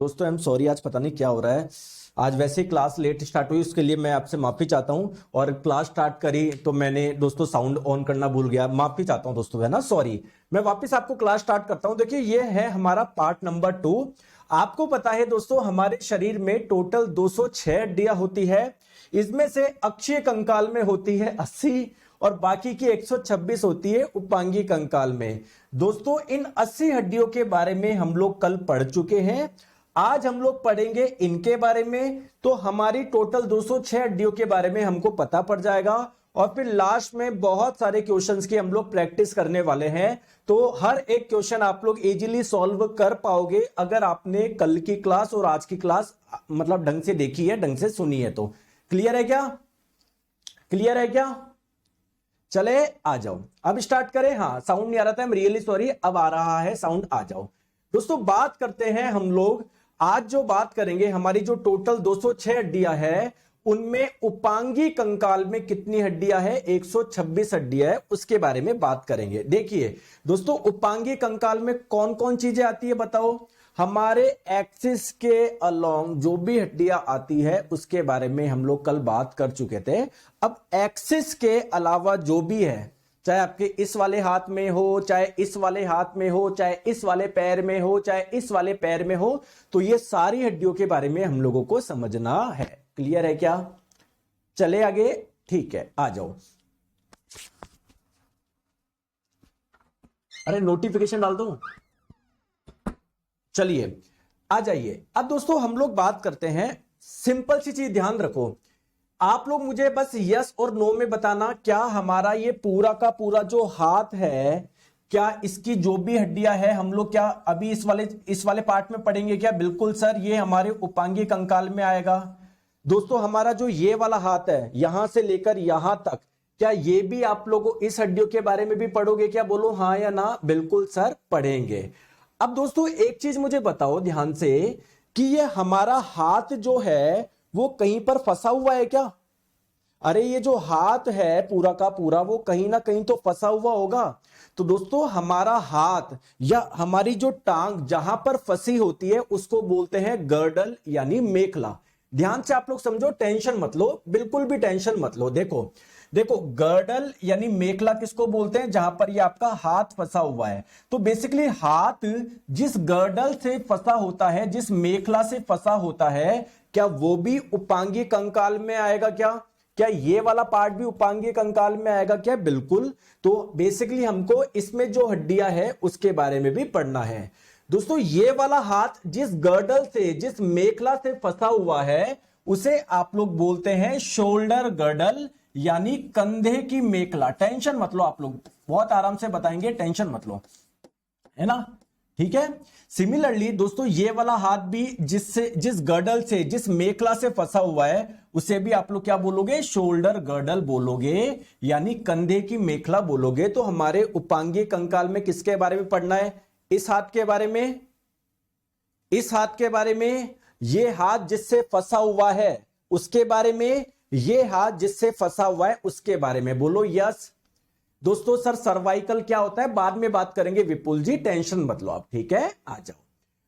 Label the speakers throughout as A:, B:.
A: दोस्तों I am sorry, आज पता नहीं क्या हो रहा है। आज वैसे ही क्लास लेट स्टार्ट हुई, उसके लिए मैं आपसे माफी चाहता हूं। और क्लास स्टार्ट करी तो मैंने दोस्तों साउंड ऑन करना भूल गया, माफी चाहता हूं दोस्तों, है ना, सॉरी। मैं वापस आपको क्लास स्टार्ट करता हूं। देखिए ये है हमारा पार्ट नंबर 2। आपको पता है दोस्तों, हमारे शरीर में टोटल 206 हड्डियां होती है। इसमें से अक्षीय कंकाल में होती है 80 और बाकी की 126 होती है उपांगी कंकाल में। दोस्तों इन 80 हड्डियों के बारे में हम लोग कल पढ़ चुके हैं। आज हम लोग पढ़ेंगे इनके बारे में, तो हमारी टोटल 206 हड्डियों के बारे में हमको पता पड़ जाएगा। और फिर लास्ट में बहुत सारे क्वेश्चंस की हम लोग प्रैक्टिस करने वाले हैं। तो हर एक क्वेश्चन आप लोग इजीली सॉल्व कर पाओगे अगर आपने कल की क्लास और आज की क्लास मतलब ढंग से देखी है, ढंग से सुनी है। तो क्लियर है क्या? क्लियर है क्या? चले आ जाओ, अब स्टार्ट करें। हाँ साउंड नहीं आ रहा था, आई एम रियली सॉरी, अब आ रहा है साउंड, आ जाओ। दोस्तों बात करते हैं हम लोग, आज जो बात करेंगे हमारी जो टोटल 206 हड्डियां है उनमें उपांगी कंकाल में कितनी हड्डियां है, 126 हड्डियां है, उसके बारे में बात करेंगे। देखिए दोस्तों उपांगी कंकाल में कौन कौन चीजें आती है बताओ। हमारे एक्सिस के अलोंग जो भी हड्डियां आती है उसके बारे में हम लोग कल बात कर चुके थे। अब एक्सिस के अलावा जो भी है, चाहे आपके इस वाले हाथ में हो, चाहे इस वाले हाथ में हो, चाहे इस वाले पैर में हो, चाहे इस वाले पैर में हो, तो ये सारी हड्डियों के बारे में हम लोगों को समझना है। क्लियर है क्या? चले आगे, ठीक है, आ जाओ। अरे नोटिफिकेशन डाल दो। चलिए आ जाइए। अब दोस्तों हम लोग बात करते हैं, सिंपल सी चीज ध्यान रखो। आप लोग मुझे बस यस और नो में बताना, क्या हमारा ये पूरा का पूरा जो हाथ है, क्या इसकी जो भी हड्डियां है हम लोग क्या अभी इस वाले पार्ट में पढ़ेंगे क्या? बिल्कुल सर, ये हमारे उपांगी कंकाल में आएगा। दोस्तों हमारा जो ये वाला हाथ है यहां से लेकर यहां तक, क्या ये भी आप लोगों इस हड्डियों के बारे में भी पढ़ोगे क्या? बोलो हाँ या ना। बिल्कुल सर पढ़ेंगे। अब दोस्तों एक चीज मुझे बताओ ध्यान से, कि ये हमारा हाथ जो है वो कहीं पर फंसा हुआ है क्या? अरे ये जो हाथ है पूरा का पूरा वो कहीं ना कहीं तो फंसा हुआ होगा। तो दोस्तों हमारा हाथ या हमारी जो टांग जहां पर फंसी होती है उसको बोलते हैं गर्डल यानी मेखला। ध्यान से आप लोग समझो, टेंशन मत लो, बिल्कुल भी टेंशन मत लो। देखो देखो, गर्डल यानी मेखला किसको बोलते हैं? जहां पर ये आपका हाथ फंसा हुआ है। तो बेसिकली हाथ जिस गर्डल से फंसा होता है, जिस मेखला से फंसा होता है, क्या वो भी उपांगी कंकाल में आएगा क्या? क्या ये वाला पार्ट भी उपांगी कंकाल में आएगा क्या? बिल्कुल। तो बेसिकली हमको इसमें जो हड्डियां है उसके बारे में भी पढ़ना है। दोस्तों ये वाला हाथ जिस गर्डल से, जिस मेखला से फंसा हुआ है, उसे आप लोग बोलते हैं शोल्डर गर्डल यानी कंधे की मेखला। टेंशन मत लो, आप लोग बहुत आराम से बताएंगे, टेंशन मत लो, है ना? ठीक है। सिमिलरली दोस्तों ये वाला हाथ भी जिस गर्डल से, जिस मेखला से फंसा हुआ है, उसे भी आप लोग क्या बोलोगे? शोल्डर गर्डल बोलोगे, यानी कंधे की मेखला बोलोगे। तो हमारे उपांगी कंकाल में किसके बारे में पढ़ना है? इस हाथ के बारे में, इस हाथ के बारे में, ये हाथ जिससे फंसा हुआ है उसके बारे में, ये हाथ जिससे फंसा हुआ है उसके बारे में। बोलो यस। दोस्तों सर सर्वाइकल क्या होता है बाद में बात करेंगे, विपुल जी टेंशन मत लो आप, ठीक है, आ जाओ।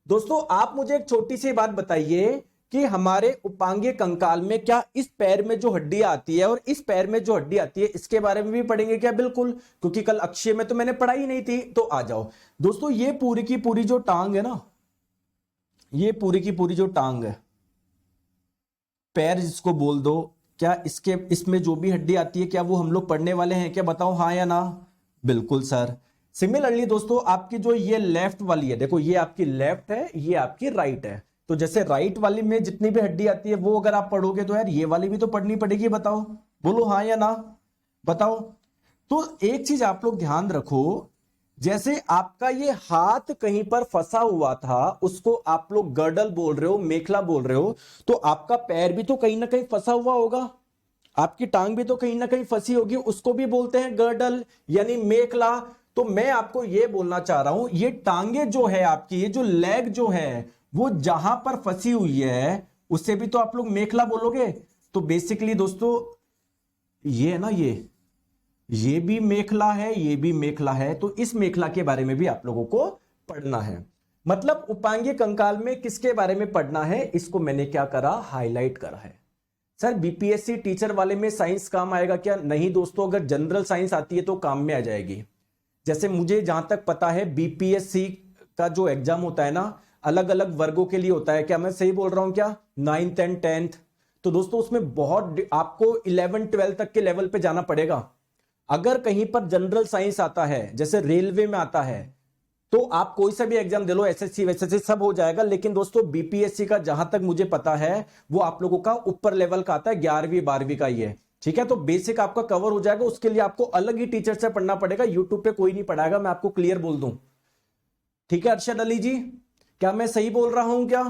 A: दोस्तों आप मुझे एक छोटी सी बात बताइए कि हमारे उपांगी कंकाल में क्या इस पैर में जो हड्डी आती है और इस पैर में जो हड्डी आती है इसके बारे में भी पढ़ेंगे क्या? बिल्कुल, क्योंकि कल अक्षय में तो मैंने पढ़ाई नहीं थी। तो आ जाओ दोस्तों, ये पूरी की पूरी जो टांग है ना, ये पूरी की पूरी जो टांग है, पैर जिसको बोल दो, क्या इसमें जो भी हड्डी आती है क्या वो हम लोग पढ़ने वाले हैं क्या? बताओ हाँ या ना। बिल्कुल सर। सिमिलरली दोस्तों आपकी जो ये लेफ्ट वाली है, देखो ये आपकी लेफ्ट है, ये आपकी राइट है। तो जैसे राइट वाली में जितनी भी हड्डी आती है वो अगर आप पढ़ोगे तो यार ये वाली भी तो पढ़नी पड़ेगी। बताओ, बोलो हाँ या ना, बताओ। तो एक चीज आप लोग ध्यान रखो, जैसे आपका ये हाथ कहीं पर फंसा हुआ था उसको आप लोग गर्डल बोल रहे हो, मेखला बोल रहे हो, तो आपका पैर भी तो कहीं ना कहीं फंसा हुआ होगा, आपकी टांग भी तो कहीं ना कहीं फंसी होगी, उसको भी बोलते हैं गर्डल यानी मेखला। तो मैं आपको ये बोलना चाह रहा हूं, ये टांगे जो है आपकी, ये जो लेग जो है वो जहां पर फंसी हुई है उसे भी तो आप लोग मेखला बोलोगे। तो बेसिकली दोस्तों ये है ना, ये भी मेखला है, ये भी मेखला है। तो इस मेखला के बारे में भी आप लोगों को पढ़ना है। मतलब उपांगीय कंकाल में किसके बारे में पढ़ना है, इसको मैंने क्या करा, हाईलाइट करा है। सर बीपीएससी टीचर वाले में साइंस काम आएगा क्या? नहीं दोस्तों, अगर जनरल साइंस आती है तो काम में आ जाएगी। जैसे मुझे जहां तक पता है बीपीएससी का जो एग्जाम होता है ना, अलग अलग वर्गों के लिए होता है। क्या मैं सही बोल रहा हूं क्या? 9th and 10th। तो दोस्तों उसमें बहुत आपको 11 12 तक के लेवल पे जाना पड़ेगा। अगर कहीं पर जनरल साइंस आता है, जैसे रेलवे में आता है, तो आप कोई सा भी एग्जाम दे लो, एसएससी वैसे सब हो जाएगा। लेकिन दोस्तों बीपीएससी का जहां तक मुझे पता है वो आप लोगों का ऊपर लेवल का आता है, 11वीं 12वीं का ही है। ठीक है, तो बेसिक आपका कवर हो जाएगा। उसके लिए आपको अलग ही टीचर से पढ़ना पड़ेगा, यूट्यूब पे कोई नहीं पढ़ाएगा, मैं आपको क्लियर बोल दूं। ठीक है अरशद अली जी, क्या मैं सही बोल रहा हूं क्या?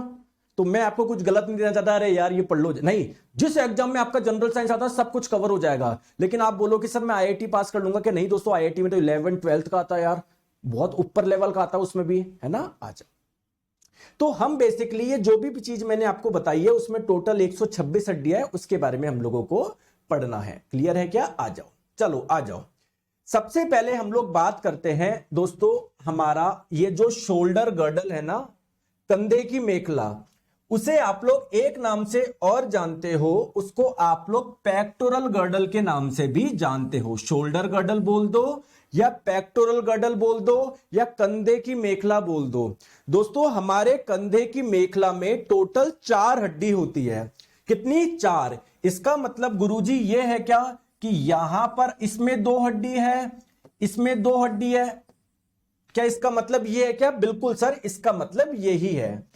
A: तो मैं आपको कुछ गलत नहीं देना चाहता, अरे यार ये पढ़ लो, नहीं। जिस एग्जाम में आपका जनरल साइंस आता है सब कुछ कवर हो जाएगा। लेकिन आप बोलो कि सर मैं आईआईटी पास कर लूंगा, कि नहीं दोस्तों, आईआईटी में तो 11 12 का आता है यार, बहुत ऊपर लेवल का आता है उसमें भी, है ना। अच्छा, तो हम बेसिकली ये जो भी चीज मैंने आपको बताई है उसमें टोटल 126 हड्डियां है, उसके बारे में हम लोगों को पढ़ना है। क्लियर है क्या? आ जाओ, चलो आ जाओ। सबसे पहले हम लोग बात करते हैं दोस्तों, हमारा ये जो शोल्डर गर्डल है ना, कंधे की मेखला, उसे आप लोग एक नाम से और जानते हो, उसको आप लोग पेक्टोरल गर्डल के नाम से भी जानते हो। शोल्डर गर्डल बोल दो या पेक्टोरल गर्डल बोल दो या कंधे की मेखला बोल दो। दोस्तों हमारे कंधे की मेखला में टोटल 4 हड्डी होती है। कितनी? 4। इसका मतलब गुरुजी ये है क्या कि यहां पर इसमें 2 हड्डी है, इसमें 2 हड्डी है। क्या इसका मतलब ये है क्या? बिल्कुल सर, इसका मतलब यही है।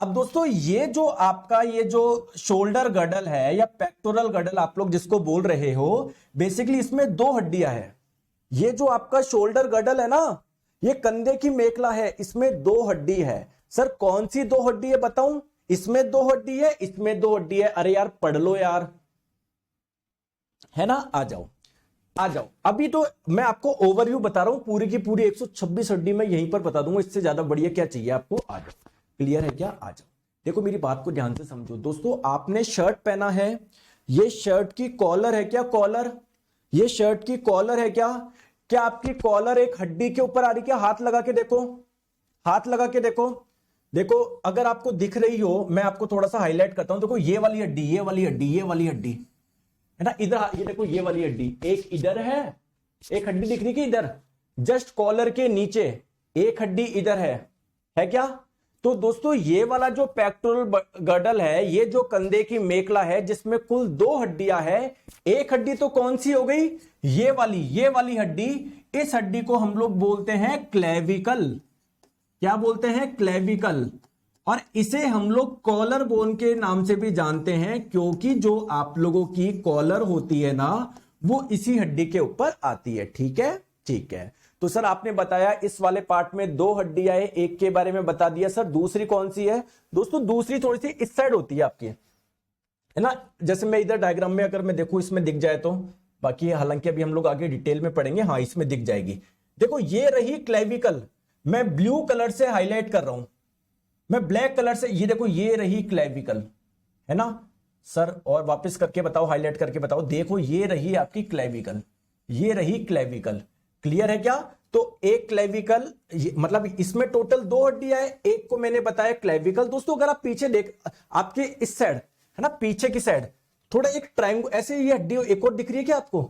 A: अब दोस्तों ये जो आपका ये जो शोल्डर गर्डल है या पेक्टोरल गर्डल आप लोग जिसको बोल रहे हो, बेसिकली इसमें 2 हड्डियां हैं। ये जो आपका शोल्डर गर्डल है ना, ये कंधे की मेखला है, इसमें 2 हड्डी है। सर कौन सी 2 हड्डी है बताऊं? इसमें 2 हड्डी है, इसमें 2 हड्डी है। अरे यार पढ़ लो यार, है ना। आ जाओ आ जाओ, अभी तो मैं आपको ओवरव्यू बता रहा हूं, पूरी की पूरी 126 हड्डी मैं यहीं पर बता दूंगा, इससे ज्यादा बढ़िया क्या चाहिए आपको। आ जाओ, क्लियर है क्या? आ जाओ, देखो मेरी बात को ध्यान से समझो। दोस्तों आपने शर्ट पहना है, ये शर्ट की कॉलर है क्या? कॉलर, ये शर्ट की कॉलर है क्या? क्या आपकी कॉलर एक हड्डी के ऊपर आ रही? क्या हाथ लगा के देखो, हाथ लगा के देखो। देखो अगर आपको दिख रही हो, मैं आपको थोड़ा सा हाईलाइट करता हूं। देखो ये वाली हड्डी, ये वाली हड्डी, ये वाली हड्डी है ना, इधर ये देखो, ये वाली हड्डी एक इधर है, एक हड्डी दिख रही है इधर, जस्ट कॉलर के नीचे एक हड्डी इधर है क्या? तो दोस्तों ये वाला जो पेक्टोरल गर्डल है, ये जो कंधे की मेखला है, जिसमें कुल 2 हड्डियां है, एक हड्डी तो कौन सी हो गई? ये वाली हड्डी। इस हड्डी को हम लोग बोलते हैं क्लेविकल। क्या बोलते हैं? क्लेविकल। और इसे हम लोग कॉलर बोन के नाम से भी जानते हैं, क्योंकि जो आप लोगों की कॉलर होती है ना, वो इसी हड्डी के ऊपर आती है। ठीक है, ठीक है। तो सर आपने बताया इस वाले पार्ट में 2 हड्डियां है, एक के बारे में बता दिया। सर दूसरी कौन सी है? दोस्तों दूसरी थोड़ी सी इस साइड होती है आपकी, है ना। जैसे मैं इधर डायग्राम में अगर मैं देखूं, इसमें दिख जाए तो, बाकी हालांकि अभी हम लोग आगे डिटेल में पढ़ेंगे। हाँ इसमें दिख जाएगी। देखो ये रही क्लेविकल, मैं ब्लू कलर से हाईलाइट कर रहा हूं, मैं ब्लैक कलर से, ये देखो ये रही क्लेविकल, है ना। सर और वापस करके बताओ, हाईलाइट करके बताओ। देखो ये रही आपकी क्लेविकल, ये रही क्लेविकल। क्लियर है क्या? तो एक क्लेविकल, मतलब इसमें टोटल 2 हड्डियां है, एक को मैंने बताया क्लेविकल। दोस्तों अगर आप पीछे देख, आपके इस साइड है ना, पीछे की साइड थोड़ा एक ट्रायंगल ऐसे, ये हड्डी एक और दिख रही है क्या आपको?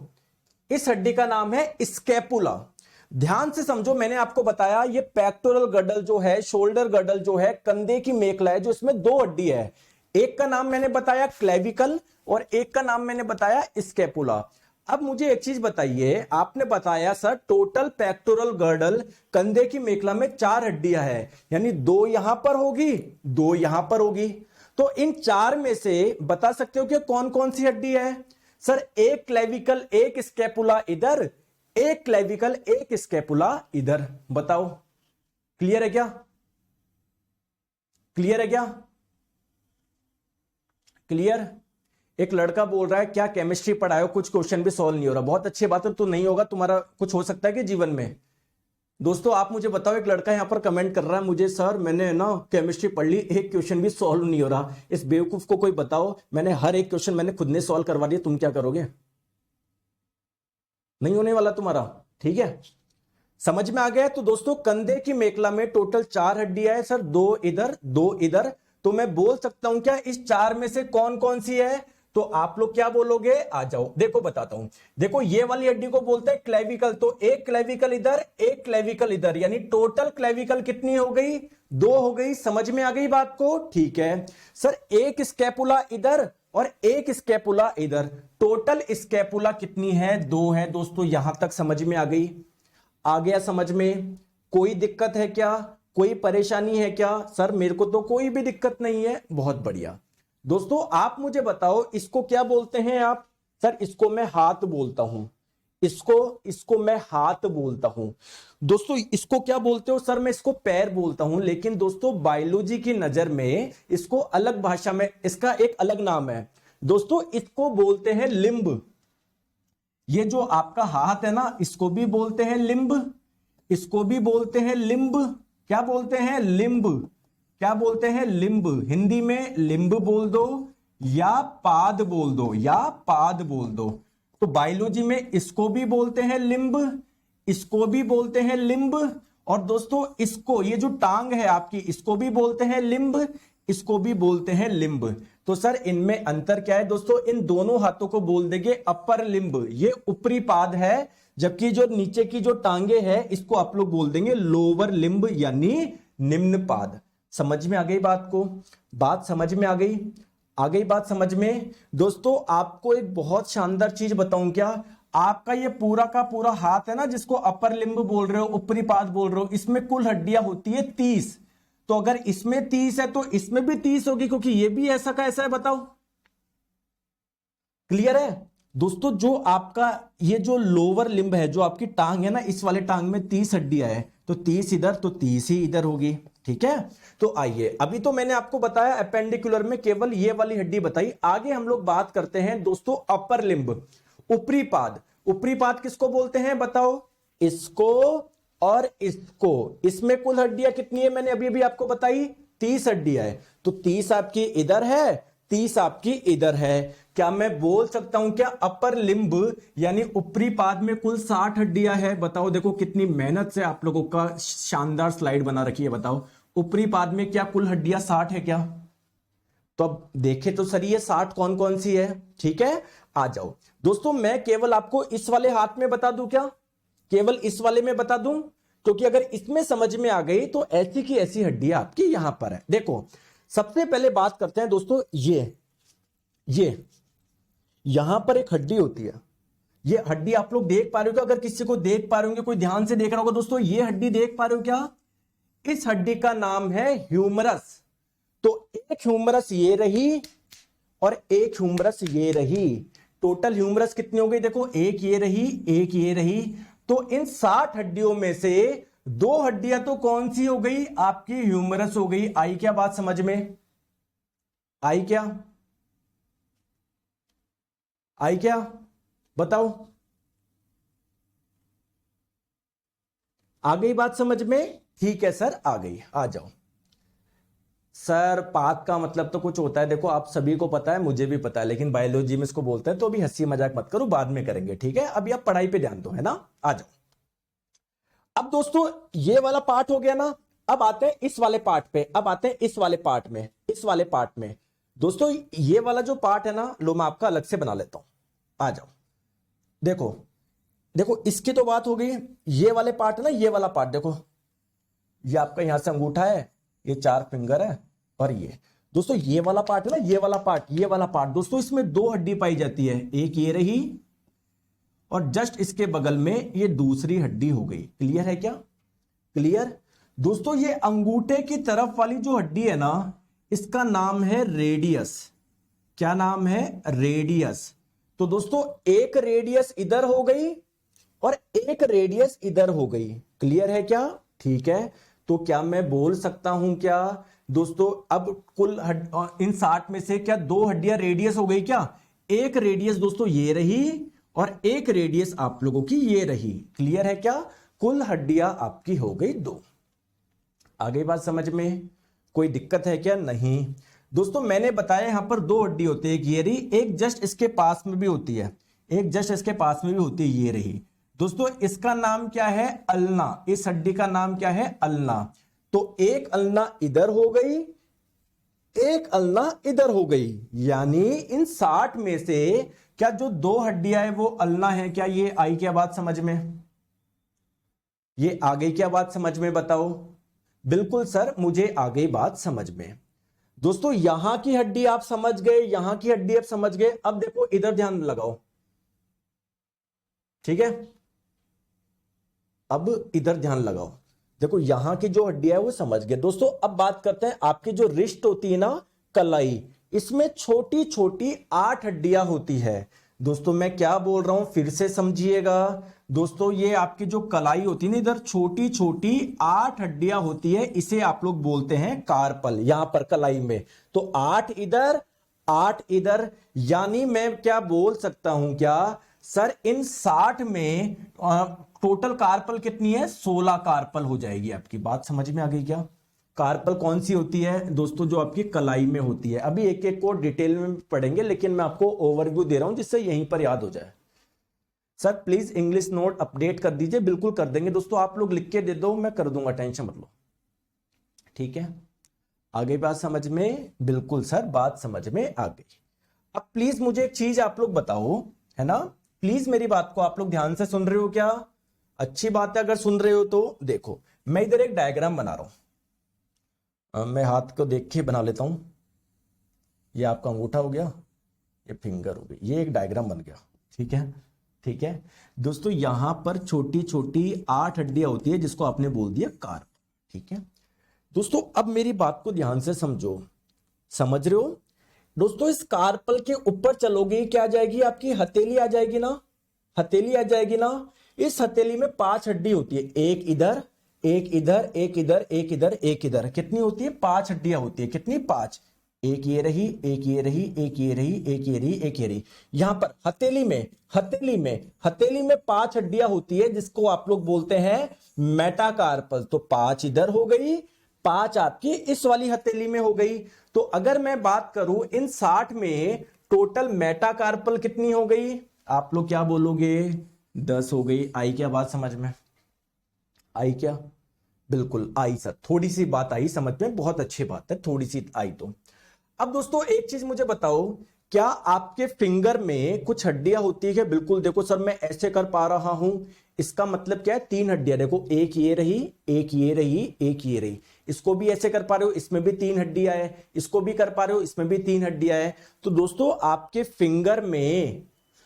A: इस हड्डी का नाम है स्कैपुला। ध्यान से समझो, मैंने आपको बताया ये पेक्टोरल गर्डल जो है, शोल्डर गर्डल जो है, कंधे की मेखला है, जो इसमें 2 हड्डी है। एक का नाम मैंने बताया क्लेविकल और एक का नाम मैंने बताया स्कैपुला। अब मुझे एक चीज बताइए, आपने बताया सर टोटल पेक्टोरल गर्डल कंधे की मेखला में 4 हड्डियां हैं, यानी 2 यहां पर होगी, 2 यहां पर होगी। तो इन 4 में से बता सकते हो कि कौन कौन सी हड्डी है? सर एक क्लेविकल, एक स्कैपुला इधर, एक क्लेविकल, एक स्कैपुला इधर। बताओ क्लियर है क्या? क्लियर है क्या? क्लियर? एक लड़का बोल रहा है क्या केमिस्ट्री पढ़ाए हो, कुछ क्वेश्चन भी सॉल्व नहीं हो रहा। बहुत अच्छी बात है, तो नहीं होगा तुम्हारा, कुछ हो सकता है कि जीवन में। दोस्तों आप मुझे बताओ, एक लड़का यहां पर कमेंट कर रहा है मुझे, सर मैंने ना केमिस्ट्री पढ़ ली, एक क्वेश्चन भी सॉल्व नहीं हो रहा। इस बेवकूफ को कोई बताओ, मैंने हर एक क्वेश्चन मैंने खुद ने सॉल्व करवा दिया, तुम क्या करोगे? नहीं होने वाला तुम्हारा, ठीक है। समझ में आ गया? तो दोस्तों कंधे की मेखला में टोटल 4 हड्डियां है सर, 2 इधर 2 इधर। तो मैं बोल सकता हूं क्या इस 4 में से कौन कौन सी है? तो आप लोग क्या बोलोगे? आ जाओ देखो बताता हूं। देखो ये वाली हड्डी को बोलते हैं क्लेविकल, तो एक क्लेविकल इधर एक क्लेविकल इधर, यानी टोटल क्लेविकल कितनी हो गई? 2 हो गई। समझ में आ गई बात को? ठीक है सर, एक स्कैपुला इधर और एक स्कैपुला इधर, टोटल स्कैपुला कितनी है? 2 है दोस्तों। यहां तक समझ में आ गई? आ गया समझ में? कोई दिक्कत है क्या? कोई परेशानी है क्या? सर मेरे को तो कोई भी दिक्कत नहीं है। बहुत बढ़िया दोस्तों, आप मुझे बताओ इसको क्या बोलते हैं आप? सर इसको मैं हाथ बोलता हूं। इसको मैं हाथ बोलता हूं। दोस्तों इसको क्या बोलते हो? सर मैं इसको पैर बोलता हूं, लेकिन दोस्तों बायोलॉजी की नजर में इसको अलग भाषा में इसका एक अलग नाम है दोस्तों, इसको बोलते हैं लिंब। ये जो आपका हाथ है ना, इसको भी बोलते हैं लिंब, इसको भी बोलते हैं लिंब। क्या बोलते हैं? लिंब। क्या बोलते हैं? लिंब। हिंदी में लिंब बोल दो या पाद बोल दो, या पाद बोल दो। तो बायोलॉजी में इसको भी बोलते हैं लिंब, इसको भी बोलते हैं लिंब, और दोस्तों इसको, ये जो टांग है आपकी, इसको भी बोलते हैं लिंब, इसको भी बोलते हैं लिंब। तो सर इनमें अंतर क्या है दोस्तों? इन दोनों हाथों को बोल देंगे अपर लिंब, ये ऊपरी पाद है, जबकि जो नीचे की जो टांगे है इसको आप लोग बोल देंगे लोअर लिंब, यानी निम्न पाद। समझ में आ गई बात को? बात समझ में आ गई? आ गई बात समझ में? दोस्तों आपको एक बहुत शानदार चीज बताऊं क्या? आपका ये पूरा का पूरा हाथ है ना, जिसको अपर लिंब बोल रहे हो, ऊपरी पाद बोल रहे हो, इसमें कुल हड्डियां होती है 30। तो अगर इसमें 30 है तो इसमें भी 30 होगी, क्योंकि ये भी ऐसा का ऐसा है। बताओ क्लियर है दोस्तों? जो आपका ये जो लोअर लिंब है, जो आपकी टांग है ना, इस वाले टांग में 30 हड्डियां है, तो 30 इधर तो 30 ही इधर होगी। ठीक है, तो आइए, अभी तो मैंने आपको बताया अपेंडिकुलर में केवल ये वाली हड्डी बताई। आगे हम लोग बात करते हैं दोस्तों अपर लिंब, ऊपरी पाद। ऊपरी पाद किसको बोलते हैं? बताओ। इसको और इसको। इसमें कुल हड्डियां कितनी है? मैंने अभी अभी आपको बताई 30 हड्डियां है। तो 30 आपकी इधर है, 30 आपकी इधर है। क्या मैं बोल सकता हूं क्या अपर लिंब यानी ऊपरी पाद में कुल 60 हड्डियां है? बताओ, देखो कितनी मेहनत से आप लोगों का शानदार स्लाइड बना रखी है। बताओ ऊपरी पाद में क्या कुल हड्डियां 60 है क्या? तो अब देखे तो सर ये 60 कौन कौन सी है। ठीक है, आ जाओ दोस्तों, मैं केवल आपको इस वाले हाथ में बता दूं क्या? केवल इस वाले में बता दूं, क्योंकि अगर इसमें समझ में आ गई तो ऐसी की ऐसी हड्डियां आपकी यहां पर है। देखो सबसे पहले बात करते हैं दोस्तों, ये यहां पर एक हड्डी होती है। ये हड्डी आप लोग देख पा रहे हो क्या? अगर किसी को देख पा रहे होंगे, कोई ध्यान से देख रहा होगा दोस्तों, ये हड्डी देख पा रहे हो क्या? इस हड्डी का नाम है ह्यूमरस। तो एक ह्यूमरस ये रही और एक ह्यूमरस ये रही। टोटल ह्यूमरस कितनी हो गई? देखो एक ये रही, एक ये रही। तो इन 60 हड्डियों में से 2 हड्डियां तो कौन सी हो गई? आपकी ह्यूमरस हो गई। आई क्या बात समझ में? आई क्या? आई क्या? बताओ, आ गई बात समझ में? ठीक है सर, आ गई। आ जाओ सर, पाद का मतलब तो कुछ होता है, देखो आप सभी को पता है, मुझे भी पता है, लेकिन बायोलॉजी में इसको बोलते हैं। तो अभी हंसी मजाक मत करो, बाद में करेंगे। ठीक है, अभी आप पढ़ाई पे ध्यान दो, है ना? आ जाओ। अब दोस्तों ये वाला पार्ट हो गया ना, अब आते हैं इस वाले पार्ट पे। अब आते हैं इस वाले पार्ट में। इस वाले पार्ट में दोस्तों ये वाला जो पार्ट है ना, लो मैं आपका अलग से बना लेता हूं। आ जाओ, देखो देखो, इसकी तो बात हो गई। ये वाले पार्ट है ना, ये वाला पार्ट देखो, ये आपका यहां से अंगूठा है, ये 4 फिंगर है, और ये दोस्तों ये वाला पार्ट है ना, ये वाला पार्ट, ये वाला पार्ट दोस्तों, इसमें 2 हड्डी पाई जाती है। एक ये रही और जस्ट इसके बगल में ये दूसरी हड्डी हो गई। क्लियर है क्या? क्लियर दोस्तों, ये अंगूठे की तरफ वाली जो हड्डी है ना, इसका नाम है रेडियस। क्या नाम है? रेडियस। तो दोस्तों एक रेडियस इधर हो गई और एक रेडियस इधर हो गई। क्लियर है क्या? ठीक है, तो क्या मैं बोल सकता हूं क्या दोस्तों, अब कुल इन 60 में से क्या 2 हड्डियां रेडियस हो गई क्या? एक रेडियस दोस्तों ये रही और एक रेडियस आप लोगों की ये रही। क्लियर है क्या? कुल हड्डियां आपकी हो गई 2। आ गई बात समझ में? कोई दिक्कत है क्या? नहीं दोस्तों, मैंने बताया यहां पर 2 हड्डी होती है। एक ये रही, एक जस्ट इसके पास में भी होती है, एक जस्ट इसके पास में भी होती है, ये रही। दोस्तों इसका नाम क्या है? अल्ना। इस हड्डी का नाम क्या है? अल्ना। तो एक अल्ना इधर हो गई, एक अल्ना इधर हो गई, यानी इन 60 में से क्या जो 2 हड्डियां है वो अल्ना है क्या? ये आई क्या बात समझ में? ये आ गई क्या बात समझ में? बताओ। बिल्कुल सर, मुझे आ गई बात समझ में। दोस्तों यहां की हड्डी आप समझ गए, यहां की हड्डी आप समझ गए। अब देखो इधर ध्यान लगाओ, ठीक है? अब इधर ध्यान लगाओ, देखो यहां की जो हड्डी है वो समझ गए। दोस्तों अब बात करते हैं आपकी जो रिस्ट होती है ना, कलाई, इसमें छोटी छोटी 8 हड्डियां होती है। दोस्तों मैं क्या बोल रहा हूं फिर से समझिएगा। दोस्तों ये आपकी जो कलाई होती है ना, इधर छोटी छोटी 8 हड्डियां होती है, इसे आप लोग बोलते हैं कार्पल। यहां पर कलाई में तो 8 इधर 8 इधर, यानी मैं क्या बोल सकता हूं क्या सर, इन 60 में टोटल कार्पल कितनी है? 16 कार्पल हो जाएगी। आपकी बात समझ में आ गई क्या? कार्पल कौन सी होती है दोस्तों? जो आपकी कलाई में होती है। अभी एक एक को डिटेल में पढ़ेंगे, लेकिन मैं आपको ओवरव्यू दे रहा हूं जिससे यहीं पर याद हो जाए। Sir please English note update कर दीजिए। बिल्कुल कर देंगे दोस्तों, आप लोग लिख के दे दो, मैं कर दूंगा, टेंशन मत लो, ठीक है? आगे बात समझ में? बिल्कुल सर, बात समझ में आ गई। अब प्लीज मुझे एक चीज आप लोग बताओ, है ना? प्लीज मेरी बात को आप लोग ध्यान से सुन रहे हो क्या? अच्छी बात है अगर सुन रहे हो तो। देखो मैं इधर एक डायग्राम बना रहा हूं, मैं हाथ को देख के बना लेता हूं। ये आपका अंगूठा हो गया, ये फिंगर हो गई, ये एक डायग्राम बन गया, ठीक है? ठीक है दोस्तों, यहां पर छोटी छोटी 8 हड्डियां होती है जिसको आपने बोल दिया कार्प, ठीक है? दोस्तों अब मेरी बात को ध्यान से समझो, समझ रहे हो? दोस्तों इस कार्पल के ऊपर चलोगे, क्या आ जाएगी? आपकी हथेली आ जाएगी ना, हथेली आ जाएगी ना। इस हथेली में 5 हड्डी होती है, एक इधर एक इधर एक इधर एक इधर एक इधर। कितनी होती है? 5 हड्डियां होती है। कितनी? 5। एक ये रही, एक ये रही, एक ये रही, एक ये रही, एक ये रही। यहां पर हथेली में, हथेली में 5 हड्डियां होती है जिसको आप लोग बोलते हैं मेटाकार्पल। तो 5 इधर हो गई, 5 आपकी इस वाली हथेली में हो गई। तो अगर मैं बात करूं इन 60 में टोटल मेटाकार्पल कितनी हो गई? आप लोग क्या बोलोगे? 10 हो गई। आई क्या बात समझ में? आई क्या? बिल्कुल आई सर, थोड़ी सी बात आई समझ में, बहुत अच्छी बात है, थोड़ी सी आई। तो अब दोस्तों एक चीज मुझे बताओ, क्या आपके फिंगर में कुछ हड्डियां होती है? बिल्कुल, देखो सर मैं ऐसे कर पा रहा हूं, इसका मतलब क्या है? 3 हड्डियां। देखो एक ये रही, एक ये रही, एक ये रही। इसको भी ऐसे कर पा रहे हो, इसमें भी 3 हड्डियां है। इसको भी कर पा रहे हो, इसमें भी 3 हड्डियां है। तो दोस्तों आपके फिंगर में,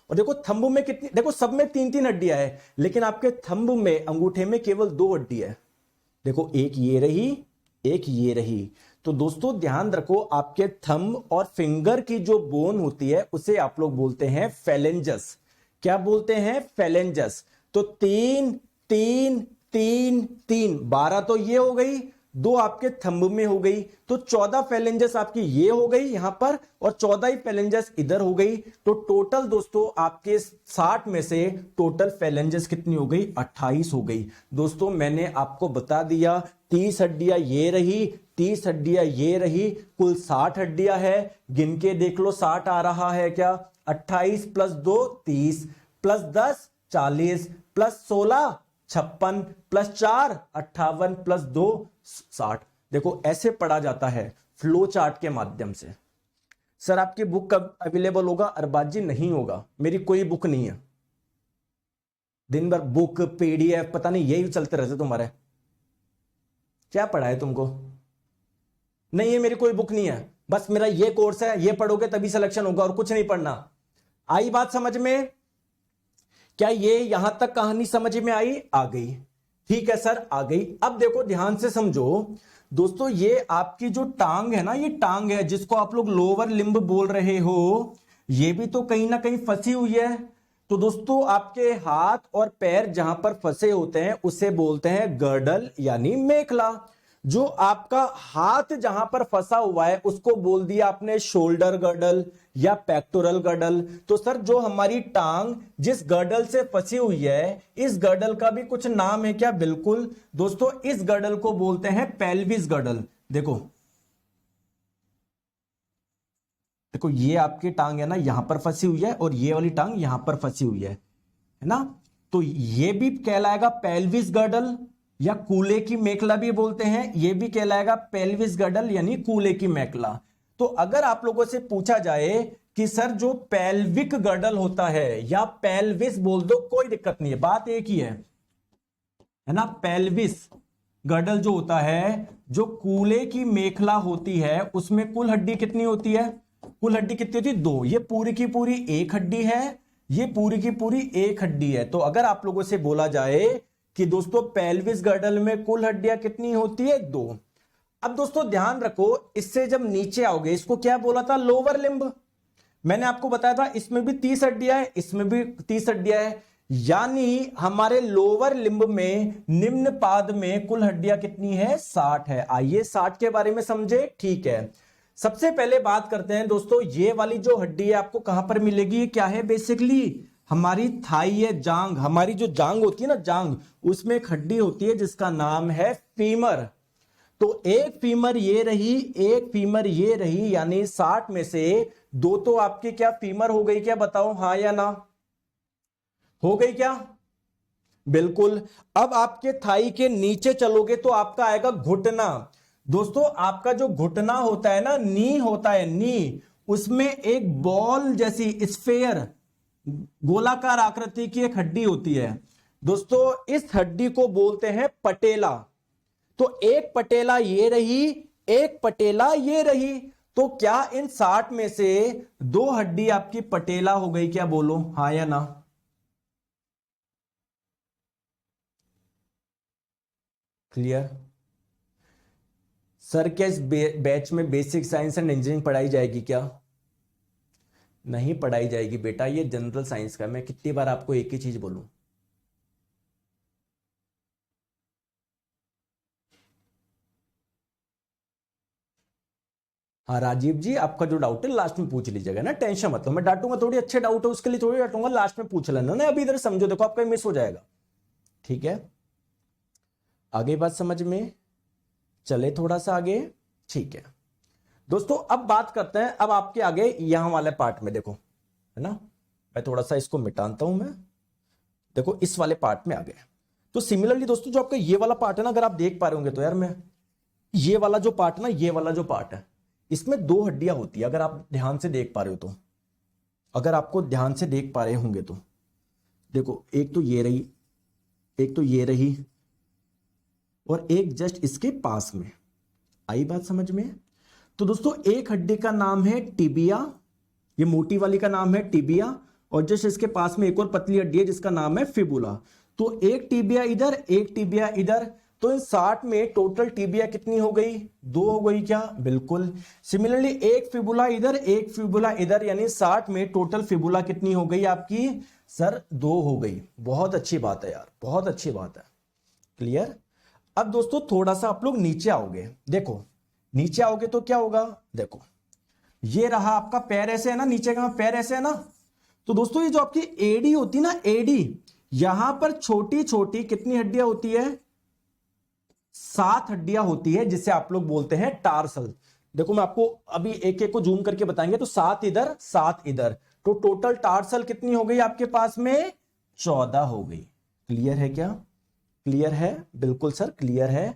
A: और देखो थंब में कितनी, देखो सब में 3-3 हड्डियां है, लेकिन आपके थंब में, अंगूठे में केवल 2 हड्डी है। देखो एक ये रही, एक ये रही। तो दोस्तों ध्यान रखो, आपके थंब और फिंगर की जो बोन होती है उसे आप लोग बोलते हैं फेलेंजस। क्या बोलते हैं? फेलेंजस। तो 3 3 3 3 12 तो ये हो गई, 2 आपके थंब में हो गई, तो 14 फेलेंजस आपकी ये हो गई यहां पर, और 14 ही फेलेंजस इधर हो गई। तो टोटल दोस्तों आपके 60 में से टोटल फेलेंजस कितनी हो गई? 28 हो गई। दोस्तों मैंने आपको बता दिया 30 हड्डियां ये रही, 30 हड्डियां ये रही, कुल 60 हड्डियां है। गिन के देख लो 60 आ रहा है क्या? 28 plus 2 30, plus 10 40, plus 16 56, plus 4 58, plus 2 60। देखो ऐसे पढ़ा जाता है फ्लो चार्ट के माध्यम से। सर आपकी बुक कब अवेलेबल होगा? अरबाज जी नहीं होगा, मेरी कोई बुक नहीं है। दिन भर बुक पीडीएफ पता नहीं यही चलते रहते तुम्हारे। क्या पढ़ा है तुमको? नहीं, ये मेरी कोई बुक नहीं है, बस मेरा ये कोर्स है, ये पढ़ोगे तभी सिलेक्शन होगा, और कुछ नहीं पढ़ना। आई बात समझ में? क्या ये यहां तक कहानी समझ में आई? आ गई, ठीक है सर आ गई। अब देखो ध्यान से समझो दोस्तों, ये आपकी जो टांग है ना, ये टांग है जिसको आप लोग लोअर लिम्ब बोल रहे हो, ये भी तो कहीं ना कहीं फंसी हुई है। तो दोस्तों आपके हाथ और पैर जहां पर फंसे होते हैं उसे बोलते हैं गर्डल यानी मेखला। जो आपका हाथ जहां पर फंसा हुआ है उसको बोल दिया आपने शोल्डर गर्डल या पेक्टोरल गर्डल। तो सर जो हमारी टांग जिस गर्डल से फंसी हुई है, इस गर्डल का भी कुछ नाम है क्या? बिल्कुल दोस्तों, इस गर्डल को बोलते हैं पेल्विस गर्डल। देखो देखो ये आपकी टांग है ना, यहां पर फंसी हुई है, और ये वाली टांग यहां पर फंसी हुई है ना? तो ये भी कहलाएगा पेल्विस गर्डल, या कूले की मेखला भी बोलते हैं, ये भी कहलाएगा पेल्विस गर्डल यानी कूले की मेखला। तो अगर आप लोगों से पूछा जाए कि सर जो पेल्विक गर्डल होता है या पेल्विस बोल दो, कोई दिक्कत नहीं है, बात एक ही है ना। पेल्विस गर्डल जो होता है, जो कूले की मेखला होती है, उसमें कुल हड्डी कितनी होती है? कुल हड्डी कितनी होती है? 2। ये पूरी की पूरी एक हड्डी है, ये पूरी की पूरी एक हड्डी है। तो अगर आप लोगों से बोला जाए कि दोस्तों पेल्विस गर्डल में कुल हड्डियां कितनी होती है? 2। अब दोस्तों ध्यान रखो, इससे जब नीचे आओगे, इसको क्या बोला था? Lower limb. मैंने आपको बताया था इसमें भी 30 हड्डियां है, इसमें भी 30 हड्डियां है, यानी हमारे लोअर लिम्ब में, निम्न पाद में कुल हड्डियां कितनी है? 60 है। आइए 60 के बारे में समझे। ठीक है, सबसे पहले बात करते हैं दोस्तों, ये वाली जो हड्डी है आपको कहां पर मिलेगी? ये क्या है? बेसिकली हमारी थाई है, जांग। हमारी जो जांग होती है ना, जांग, उसमें एक हड्डी होती है जिसका नाम है फीमर। तो एक फीमर ये रही, एक फीमर ये रही, यानी 60 में से 2 तो आपकी क्या फीमर हो गई क्या? बताओ हाँ या ना, हो गई क्या? बिल्कुल। अब आपके थाई के नीचे चलोगे तो आपका आएगा घुटना। दोस्तों आपका जो घुटना होता है ना, नी होता है, नी, उसमें एक बॉल जैसी स्फेयर, गोलाकार आकृति की एक हड्डी होती है दोस्तों। इस हड्डी को बोलते हैं पटेला। तो एक पटेला ये रही, एक पटेला ये रही। तो क्या इन 60 में से 2 हड्डी आपकी पटेला हो गई क्या? बोलो हाँ या ना। क्लियर? सर क्या इस बैच में बेसिक साइंस एंड इंजीनियरिंग पढ़ाई जाएगी क्या? नहीं पढ़ाई जाएगी बेटा, ये जनरल साइंस का। मैं कितनी बार आपको एक ही चीज बोलूं? हाँ राजीव जी, आपका जो डाउट है लास्ट में पूछ लीजिएगा ना, टेंशन मत लो, मैं डांटूंगा थोड़ी। अच्छे डाउट है उसके लिए थोड़ी डांटूंगा, लास्ट में पूछ लेना ना। अभी इधर समझो, देखो आपका मिस हो जाएगा। ठीक है, आगे बात समझ में चले, थोड़ा सा आगे। ठीक है दोस्तों, अब बात करते हैं, अब आपके आगे यहां वाले पार्ट में देखो, है ना। मैं थोड़ा सा इसको मिटाता हूं मैं। देखो इस वाले पार्ट में आ गए। तो सिमिलरली दोस्तों, जो आपका ये वाला पार्ट है ना, अगर आप देख पा रहे होंगे तो यार, मैं ये वाला जो पार्ट ना, ये वाला जो पार्ट है, इसमें 2 हड्डियां होती है। अगर आप ध्यान से देख पा रहे हो तो, अगर आपको ध्यान से देख पा रहे होंगे तो देखो, एक तो ये रही, एक तो ये रही, और एक जस्ट इसके पास में। आई बात समझ में? तो दोस्तों एक हड्डी का नाम है टिबिया, ये मोटी वाली का नाम है टिबिया, और जस्ट इसके पास में एक और पतली हड्डी है जिसका नाम है फिबुला। तो एक टिबिया इधर, एक टिबिया इधर। तो इन 60 में टोटल टिबिया कितनी हो गई? 2 हो गई क्या? बिल्कुल। सिमिलरली एक फिबुला इधर, एक फिबुला इधर, यानी 60 में टोटल फिबुला कितनी हो गई आपकी? सर 2 हो गई। बहुत अच्छी बात है यार, बहुत अच्छी बात है। क्लियर? अब दोस्तों थोड़ा सा आप लोग नीचे आओगे, देखो नीचे आओगे तो क्या होगा? देखो ये रहा आपका पैर, ऐसे है ना, नीचे का पैर ऐसे है ना। तो दोस्तों ये जो आपकी एडी होती है ना, एडी, यहां पर छोटी छोटी कितनी हड्डियां होती है? 7 हड्डियां होती है, जिसे आप लोग बोलते हैं टार्सल। देखो मैं आपको अभी एक एक को जूम करके बताएंगे। तो 7 इधर, 7 इधर, तो टोटल टार्सल कितनी हो गई आपके पास में? 14 हो गई। क्लियर है क्या? क्लियर है? बिल्कुल सर क्लियर है।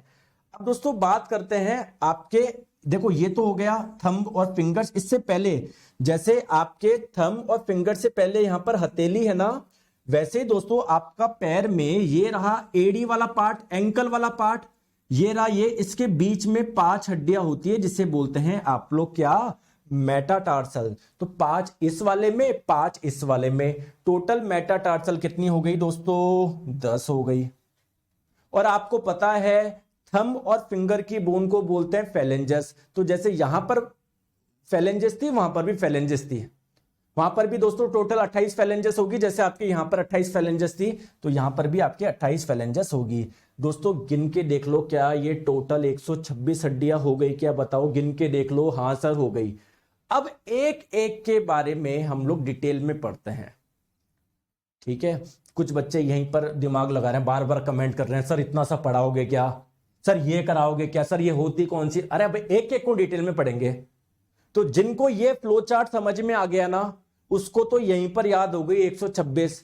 A: अब दोस्तों बात करते हैं आपके, देखो ये तो हो गया थंब और फिंगर्स। इससे पहले जैसे आपके थंब और फिंगर से पहले यहां पर हथेली है ना, वैसे दोस्तों आपका पैर में ये रहा एडी वाला पार्ट, एंकल वाला पार्ट, ये रहा, ये इसके बीच में 5 हड्डियां होती है, जिसे बोलते हैं आप लोग क्या? मेटाटार्सल। तो 5 इस वाले में, 5 इस वाले में, टोटल मेटाटार्सल कितनी हो गई दोस्तों? 10 हो गई। और आपको पता है थंब और फिंगर की बोन को बोलते हैं फेलेंजस। तो जैसे यहां पर फेलेंजस थी, वहां पर भी फेलेंजस थी, वहां पर भी दोस्तों टोटल 28 फेलेंजस होगी। जैसे आपके यहां पर 28 फेलेंजस थी, तो यहां पर भी आपके 28 फेलेंजस होगी। दोस्तों गिन के देख लो, क्या ये टोटल 126 हड्डियां हो गई क्या? बताओ, गिन के देख लो। हाँ सर हो गई। अब एक एक के बारे में हम लोग डिटेल में पढ़ते हैं। ठीक है, कुछ बच्चे यहीं पर दिमाग लगा रहे हैं, बार बार कमेंट कर रहे हैं, सर इतना सा पढ़ाओगे क्या? सर ये कराओगे क्या? सर ये होती कौन सी? अरे अब एक एक को डिटेल में पढ़ेंगे। तो जिनको ये फ्लो चार्ट समझ में आ गया ना, उसको तो यहीं पर याद हो गई 126।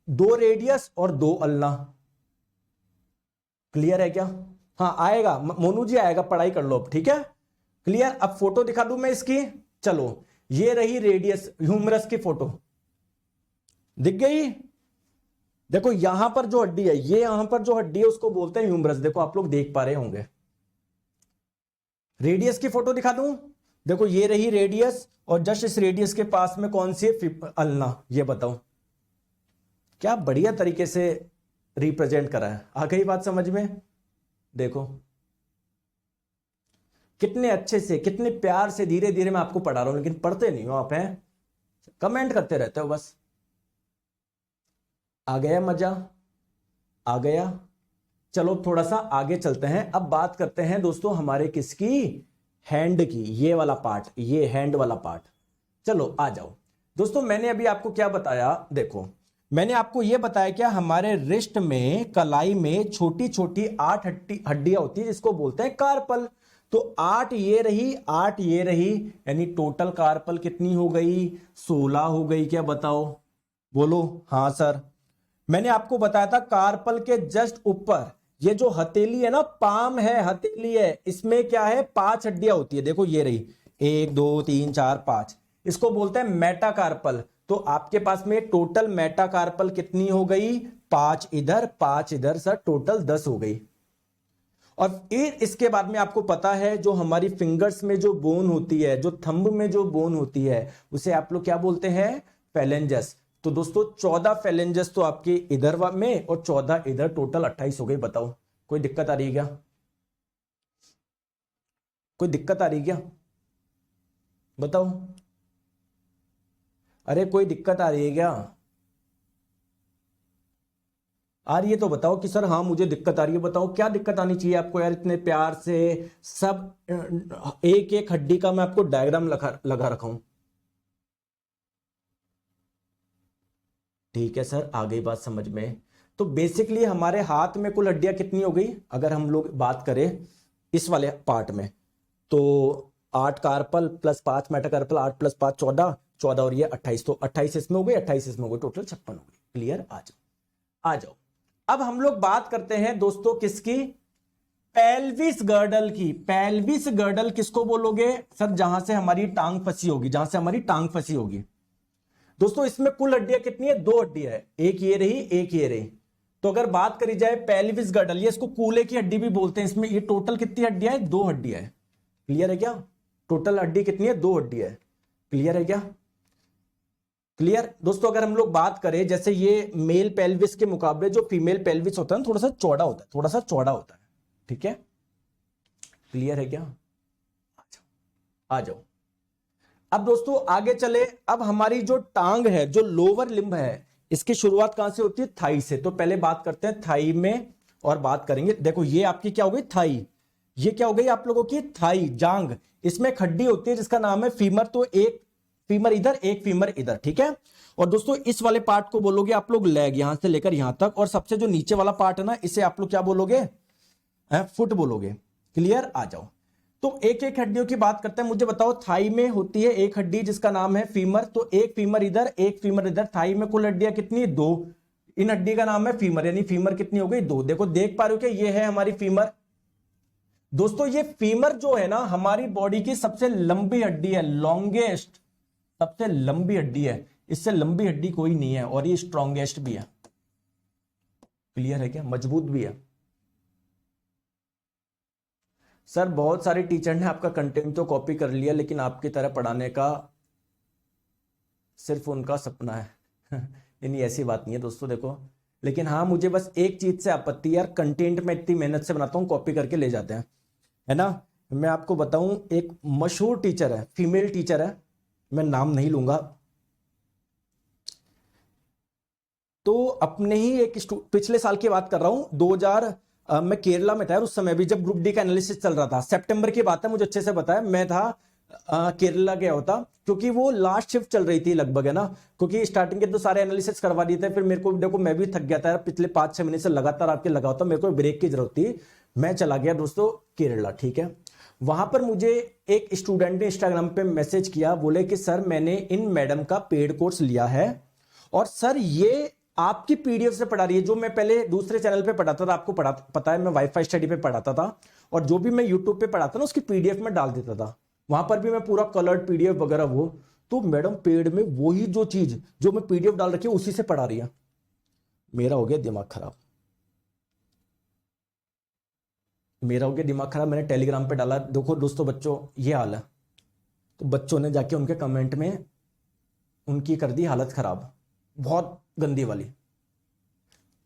A: 2 रेडियस और 2 अल्ना। क्लियर है क्या? हाँ आएगा मोनू जी, आएगा, पढ़ाई कर लो अब, ठीक है। क्लियर? अब फोटो दिखा दूं मैं इसकी, चलो ये रही रेडियस ह्यूमरस की फोटो, दिख गई? देखो यहां पर जो हड्डी है, ये यहां पर जो हड्डी है उसको बोलते हैं ह्यूमरस। देखो आप लोग देख पा रहे होंगे। रेडियस की फोटो दिखा दूं, देखो ये रही रेडियस और जस्ट इस रेडियस के पास में कौन सी है? अल्ना। ये बताओ क्या बढ़िया तरीके से रिप्रेजेंट करा है। आ गई बात समझ में? देखो कितने अच्छे से, कितने प्यार से, धीरे धीरे मैं आपको पढ़ा रहा हूं, लेकिन पढ़ते नहीं हो आप, हैं कमेंट करते रहते हो बस। आ गया मजा? आ गया? चलो थोड़ा सा आगे चलते हैं। अब बात करते हैं दोस्तों हमारे किसकी? हैंड की। ये वाला पार्ट, ये हैंड वाला पार्ट। चलो आ जाओ दोस्तों। मैंने अभी आपको क्या बताया? देखो मैंने आपको यह बताया क्या, हमारे रिस्ट में, कलाई में छोटी छोटी 8 हड्डियां होती है जिसको बोलते हैं कार्पल। तो 8 ये रही, 8 ये रही, यानी टोटल कार्पल कितनी हो गई? 16 हो गई। क्या बताओ? बोलो हाँ सर। मैंने आपको बताया था कार्पल के जस्ट ऊपर ये जो हथेली है ना, पाम है, हथेली है, इसमें क्या है? 5 हड्डियां होती है। देखो ये रही 1 2 3 4 5, इसको बोलते हैं मेटाकार्पल। तो आपके पास में टोटल मेटाकार्पल कितनी हो गई? 5 इधर 5 इधर, सर टोटल 10 हो गई। और फिर इसके बाद में आपको पता है जो हमारी फिंगर्स में जो बोन होती है, जो थंब में जो बोन होती है, उसे आप लोग क्या बोलते हैं? फेलेंजस। तो दोस्तों 14 फेलेंजस तो आपके इधर में और 14 इधर, टोटल 28 हो गई। बताओ कोई दिक्कत आ रही है क्या? कोई दिक्कत आ रही है क्या? बताओ। अरे कोई दिक्कत आ रही है क्या? आ रही है तो बताओ कि सर हाँ मुझे दिक्कत आ रही है। बताओ क्या दिक्कत आनी चाहिए आपको यार, इतने प्यार से सब एक एक हड्डी का मैं आपको डायग्राम लगा रखा हूं। ठीक है सर, आ गई बात समझ में। तो बेसिकली हमारे हाथ में कुल हड्डियां कितनी हो गई अगर हम लोग बात करें इस वाले पार्ट में? तो 8 कार्पल प्लस 5 मेटाकार्पल, 8 प्लस 5 14, 14 और ये 28, तो 28 इसमें हो गई, 28 इसमें हो गई, टोटल 56 हो गई। क्लियर? आ जाओ आ जाओ। अब हम लोग बात करते हैं दोस्तों किसकी? पेल्विस गर्डल की। पेल्विस गर्डल किसको बोलोगे सर? जहां से हमारी टांग फंसी होगी, जहां से हमारी टांग फंसी होगी। दोस्तों इसमें कुल हड्डियां कितनी है? 2 हड्डियां है, एक ये रही एक ये रही। तो अगर बात करी जाए पेल्विस गर्डल, ये इसको कूले की हड्डी भी बोलते हैं, इसमें ये टोटल कितनी हड्डियां है? 2 हड्डियां है। क्लियर है क्या? टोटल हड्डी कितनी है? 2 हड्डियां है। क्लियर है क्या? क्लियर दोस्तों। अगर हम लोग बात करें जैसे ये मेल पेल्विस के मुकाबले जो फीमेल पेल्विस होता है थोड़ा सा चौड़ा होता है, थोड़ा सा चौड़ा होता है। ठीक है? क्लियर है क्या? आ जाओ। अब दोस्तों आगे चले। अब हमारी जो टांग है, जो लोअर लिम्ब है, इसकी शुरुआत कहां से होती है? थाई से। तो पहले बात करते हैं थाई में और बात करेंगे। देखो ये आपकी क्या हो गई? थाई। ये क्या हो गई आप लोगों की? थाई, जांग। इसमें एक हड्डी होती है जिसका नाम है फीमर। तो एक फीमर इधर, एक फीमर इधर। ठीक है? और दोस्तों इस वाले पार्ट को बोलोगे आप लोग लेग, यहां से लेकर यहां तक। और सबसे जो नीचे वाला पार्ट है ना, इसे आप लोग क्या बोलोगे? फुट बोलोगे। क्लियर? आ जाओ। तो एक एक हड्डियों की बात करते हैं। मुझे बताओ, थाई में होती है एक हड्डी जिसका नाम है फीमर। तो एक फीमर इधर, एक फीमर इधर। थाई में कुल हड्डियां कितनी? 2। इन हड्डी का नाम है फीमर, यानी फीमर कितनी हो गई? 2। देखो देख पा रहे हो क्या? ये है हमारी फीमर। दोस्तों ये फीमर जो है ना, हमारी बॉडी की सबसे लंबी हड्डी है, लॉन्गेस्ट, सबसे लंबी हड्डी है। इससे लंबी हड्डी कोई नहीं है और ये स्ट्रॉन्गेस्ट भी है। क्लियर है क्या? मजबूत भी है। सर बहुत सारे टीचर ने आपका कंटेंट तो कॉपी कर लिया, लेकिन आपकी तरह पढ़ाने का सिर्फ उनका सपना है। यानी ऐसी बात नहीं है दोस्तों। देखो लेकिन हाँ, मुझे बस एक चीज से आपत्ति यार, कंटेंट में इतनी मेहनत से बनाता हूं, कॉपी करके ले जाते हैं, है ना। मैं आपको बताऊं, एक मशहूर टीचर है, फीमेल टीचर है, मैं नाम नहीं लूंगा। तो अपने ही एक पिछले साल की बात कर रहा हूं, 2000 मैं केरला में था उस समय भी, जब ग्रुप डी का एनालिसिस चल रहा था। सितंबर की बात है, मुझे अच्छे से पता है। मैं था केरला गया होता, क्योंकि वो लास्ट शिफ्ट चल रही थी लगभग, है ना। क्योंकि स्टार्टिंग के तो सारे एनालिसिस करवा दिए थे। फिर मेरे को देखो, मैं भी थक गया था पिछले 5-6 महीने से लगातार आपके लगा होता, मेरे को ब्रेक की जरूरत थी। मैं चला गया दोस्तों केरला। ठीक है? वहां पर मुझे एक स्टूडेंट ने इंस्टाग्राम पे मैसेज किया, बोले कि सर मैंने इन मैडम का पेड कोर्स लिया है और सर ये आपकी पीडीएफ से पढ़ा रही है। जो मैं पहले दूसरे चैनल पे पढ़ाता था, आपको पता है, मैं वाईफाई स्टडी पे पढ़ाता था, और जो भी मैं यूट्यूब पे पढ़ाता ना उसकी पीडीएफ में डाल देता था, वहां पर भी मैं पूरा कलर्ड पीडीएफ वगैरह वो। तो मैडम पेड में वही जो चीज जो मैं पीडीएफ डाल रखी है उसी से पढ़ा रही है। मेरा हो गया दिमाग खराब, मेरा हो गया दिमाग खराब। मैंने टेलीग्राम पे डाला, देखो दोस्तों बच्चों ये हाल है। तो बच्चों ने जाके उनके कमेंट में उनकी कर दी हालत खराब, बहुत गंदी वाली।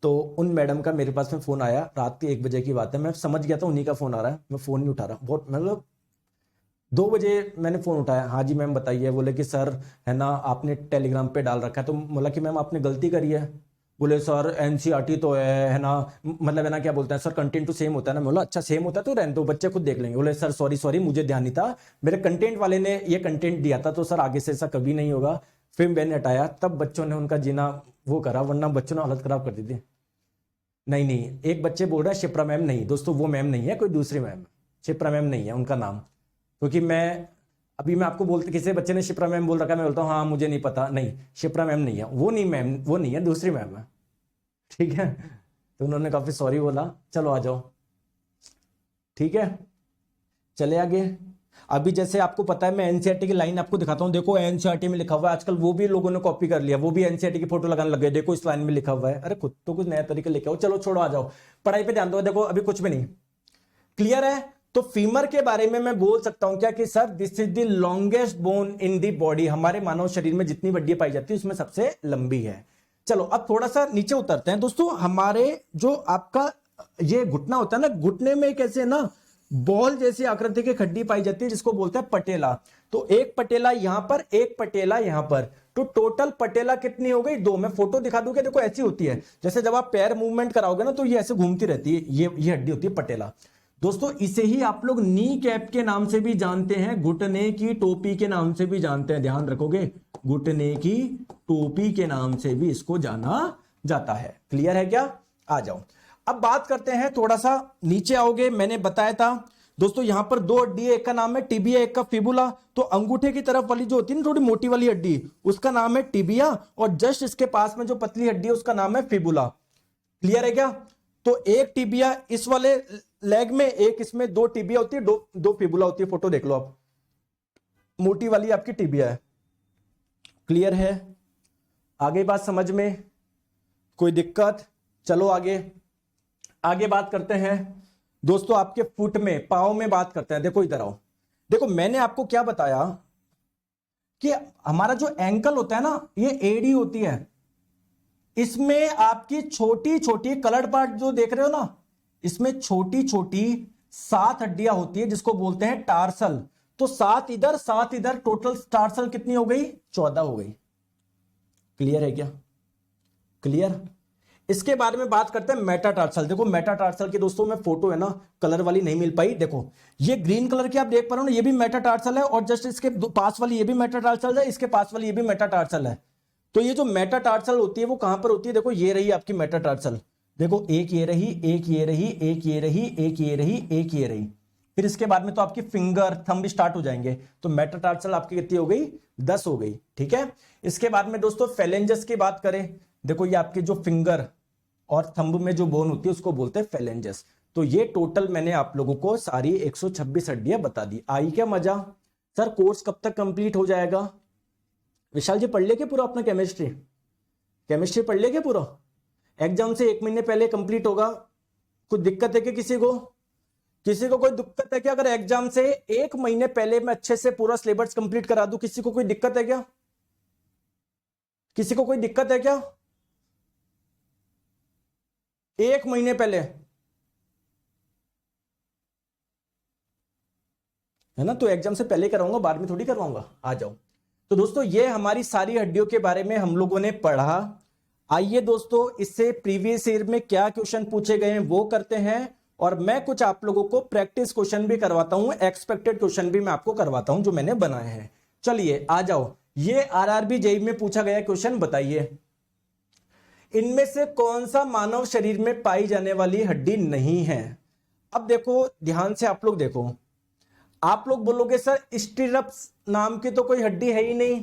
A: तो उन मैडम का मेरे पास में फोन आया, रात के 1 बजे की बात है, मैं समझ गया था उन्हीं का फोन आ रहा है, मैं फोन नहीं उठा रहा, बहुत मतलब 2 बजे मैंने फोन उठाया। हाँ जी मैम बताइए। बोले कि सर है ना आपने टेलीग्राम पे डाल रखा है। तो बोला कि मैम आपने गलती करी है। बोले सर एनसीईआरटी तो है ना, मतलब है ना क्या बोलते हैं सर, कंटेंट तो सेम होता है ना। मैं बोला अच्छा सेम होता है तो रहने दो, बच्चे खुद देख लेंगे। बोले सर सॉरी सॉरी मुझे ध्यान नहीं था, मेरे कंटेंट वाले ने ये कंटेंट दिया था, तो सर आगे से ऐसा कभी नहीं होगा। फिर मैंने हटाया, तब बच्चों ने उनका जीना वो करा, वरना बच्चों ने हालत खराब कर दी थी। नहीं नहीं, एक बच्चे बोल रहा है शिप्रा मैम, नहीं दोस्तों वो मैम नहीं है, कोई दूसरी मैम, शिप्रा मैम नहीं है उनका नाम। क्योंकि मैं अभी मैं आपको बोलते, किसी बच्चे ने शिप्रा मैम बोल रखा है, मैं बोलता हूँ हाँ मुझे नहीं पता, नहीं शिप्रा मैम नहीं है, वो नहीं मैम, वो नहीं है, दूसरी मैम है, ठीक है। तो उन्होंने काफी सॉरी बोला, चलो आ जाओ, ठीक है चले आगे। अभी जैसे आपको पता है मैं एनसीईआरटी की लाइन आपको दिखाता हूं, देखो एनसीईआरटी में लिखा हुआ है, आजकल वो भी लोगों ने कॉपी कर लिया, वो भी एनसीईआरटी की फोटो लगाने लग गए, देखो इस लाइन में लिखा हुआ है। अरे खुद तो कुछ नया तरीके लेके आओ, चलो छोड़ो आ जाओ, पढ़ाई पे ध्यान दो। देखो अभी कुछ भी नहीं क्लियर है। तो फीमर के बारे में मैं बोल सकता हूं क्या कि sir this is the longest bone in the body, हमारे मानव शरीर में जितनी हड्डियां पाई जाती है उसमें सबसे लंबी है। चलो अब थोड़ा सा नीचे उतरते हैं दोस्तों। हमारे जो आपका ये घुटना होता है ना, घुटने में कैसे ना बॉल जैसी आकृति की हड्डी पाई जाती है जिसको बोलते हैं पटेला। तो एक पटेला यहां पर, एक पटेला यहां पर, तो टोटल पटेला कितनी हो गई? 2। मैं फोटो दिखा दूंगा, देखो ऐसी होती है, जैसे जब आप पैर मूवमेंट कराओगे ना तो ये ऐसे घूमती रहती है, ये हड्डी होती है पटेला। दोस्तों इसे ही आप लोग नी कैप के नाम से भी जानते हैं, घुटने की टोपी के नाम से भी जानते हैं, ध्यान रखोगे, घुटने की टोपी के नाम से भी इसको जाना जाता है। क्लियर है क्या? आ जाओ अब बात करते हैं, थोड़ा सा नीचे आओगे, मैंने बताया था दोस्तों यहां पर 2 हड्डी है, एक का नाम है टिबिया, एक का फिबुला। तो अंगूठे की तरफ वाली जो होती है ना थोड़ी मोटी वाली हड्डी, उसका नाम है टिबिया, और जस्ट इसके पास में जो पतली हड्डी है उसका नाम है फिबुला। क्लियर है क्या? तो एक टिबिया इस वाले लेग में, एक इसमें, 2 टिबिया होती है, 2 फिबुला होती है। फोटो देख लो आप, मोटी वाली आपकी टिबिया है। क्लियर है? आगे बात समझ में? कोई दिक्कत? चलो आगे आगे बात करते हैं दोस्तों, आपके फुट में, पांव में बात करते हैं। देखो इधर आओ, देखो मैंने आपको क्या बताया कि हमारा जो एंकल होता है ना, ये एडी होती है, इसमें आपकी छोटी छोटी कलर्ड पार्ट जो देख रहे हो ना, इसमें छोटी छोटी 7 हड्डियां होती है जिसको बोलते हैं टार्सल। तो 7 इधर 7 इधर, टोटल टार्सल कितनी हो गई? 14 हो गई। क्लियर है क्या? क्लियर? इसके बारे में बात करते हैं मेटाटार्सल। देखो मेटाटार्सल की दोस्तों में फोटो है ना, कलर वाली नहीं मिल पाई, देखो ये ग्रीन कलर की आप देख पा रहे हो ना, ये भी मेटाटार्सल है, और जस्ट इसके पास वाली ये भी मेटाटार्सल है, इसके पास वाली ये भी मेटाटार्सल है। तो ये जो मेटाटार्सल होती है वो कहां पर होती है? देखो ये रही आपकी मेटाटार्सल, देखो एक ये रही, एक ये रही, एक ये रही, एक ये रही, एक ये रही, फिर इसके बाद में तो आपकी फिंगर थंब स्टार्ट हो जाएंगे। तो मेटाटार्सल आपकी कितनी हो गई? 10 हो गई। ठीक है, इसके बाद में दोस्तों फेलेंजस की बात करें, देखो ये आपके जो फिंगर और थंब में जो बोन होती है उसको बोलते हैं फेलेंजस। तो ये टोटल मैंने आप लोगों को सारी 126 हड्डियां बता दी। आई क्या मजा? सर कोर्स कब तक कंप्लीट हो जाएगा? विशाल जी पढ़ लेंगे पूरा अपना केमिस्ट्री, केमिस्ट्री पढ़ लेंगे पूरा, एग्जाम से 1 महीने पहले कंप्लीट होगा। कुछ दिक्कत है क्या किसी को? किसी को कोई दिक्कत है क्या अगर एग्जाम से 1 महीने पहले मैं अच्छे से पूरा सिलेबस कंप्लीट करा दूं? किसी को कोई दिक्कत है क्या? किसी को कोई दिक्कत है क्या? 1 महीने पहले, है ना? तो एग्जाम से पहले कराऊंगा, बाद में थोड़ी करवाऊंगा। आ जाओ। तो दोस्तों ये हमारी सारी हड्डियों के बारे में हम लोगों ने पढ़ा। आइए दोस्तों इससे प्रीवियस ईयर में क्या क्वेश्चन पूछे गए हैं वो करते हैं, और मैं कुछ आप लोगों को प्रैक्टिस क्वेश्चन भी करवाता हूं, एक्सपेक्टेड क्वेश्चन भी मैं आपको करवाता हूं जो मैंने बनाए हैं। चलिए आ जाओ, ये आरआरबी जेईई में पूछा गया क्वेश्चन, बताइए इनमें से कौन सा मानव शरीर में पाई जाने वाली हड्डी नहीं है? अब देखो ध्यान से आप लोग देखो, आप लोग बोलोगे सर स्टिरप्स नाम की तो कोई हड्डी है ही नहीं,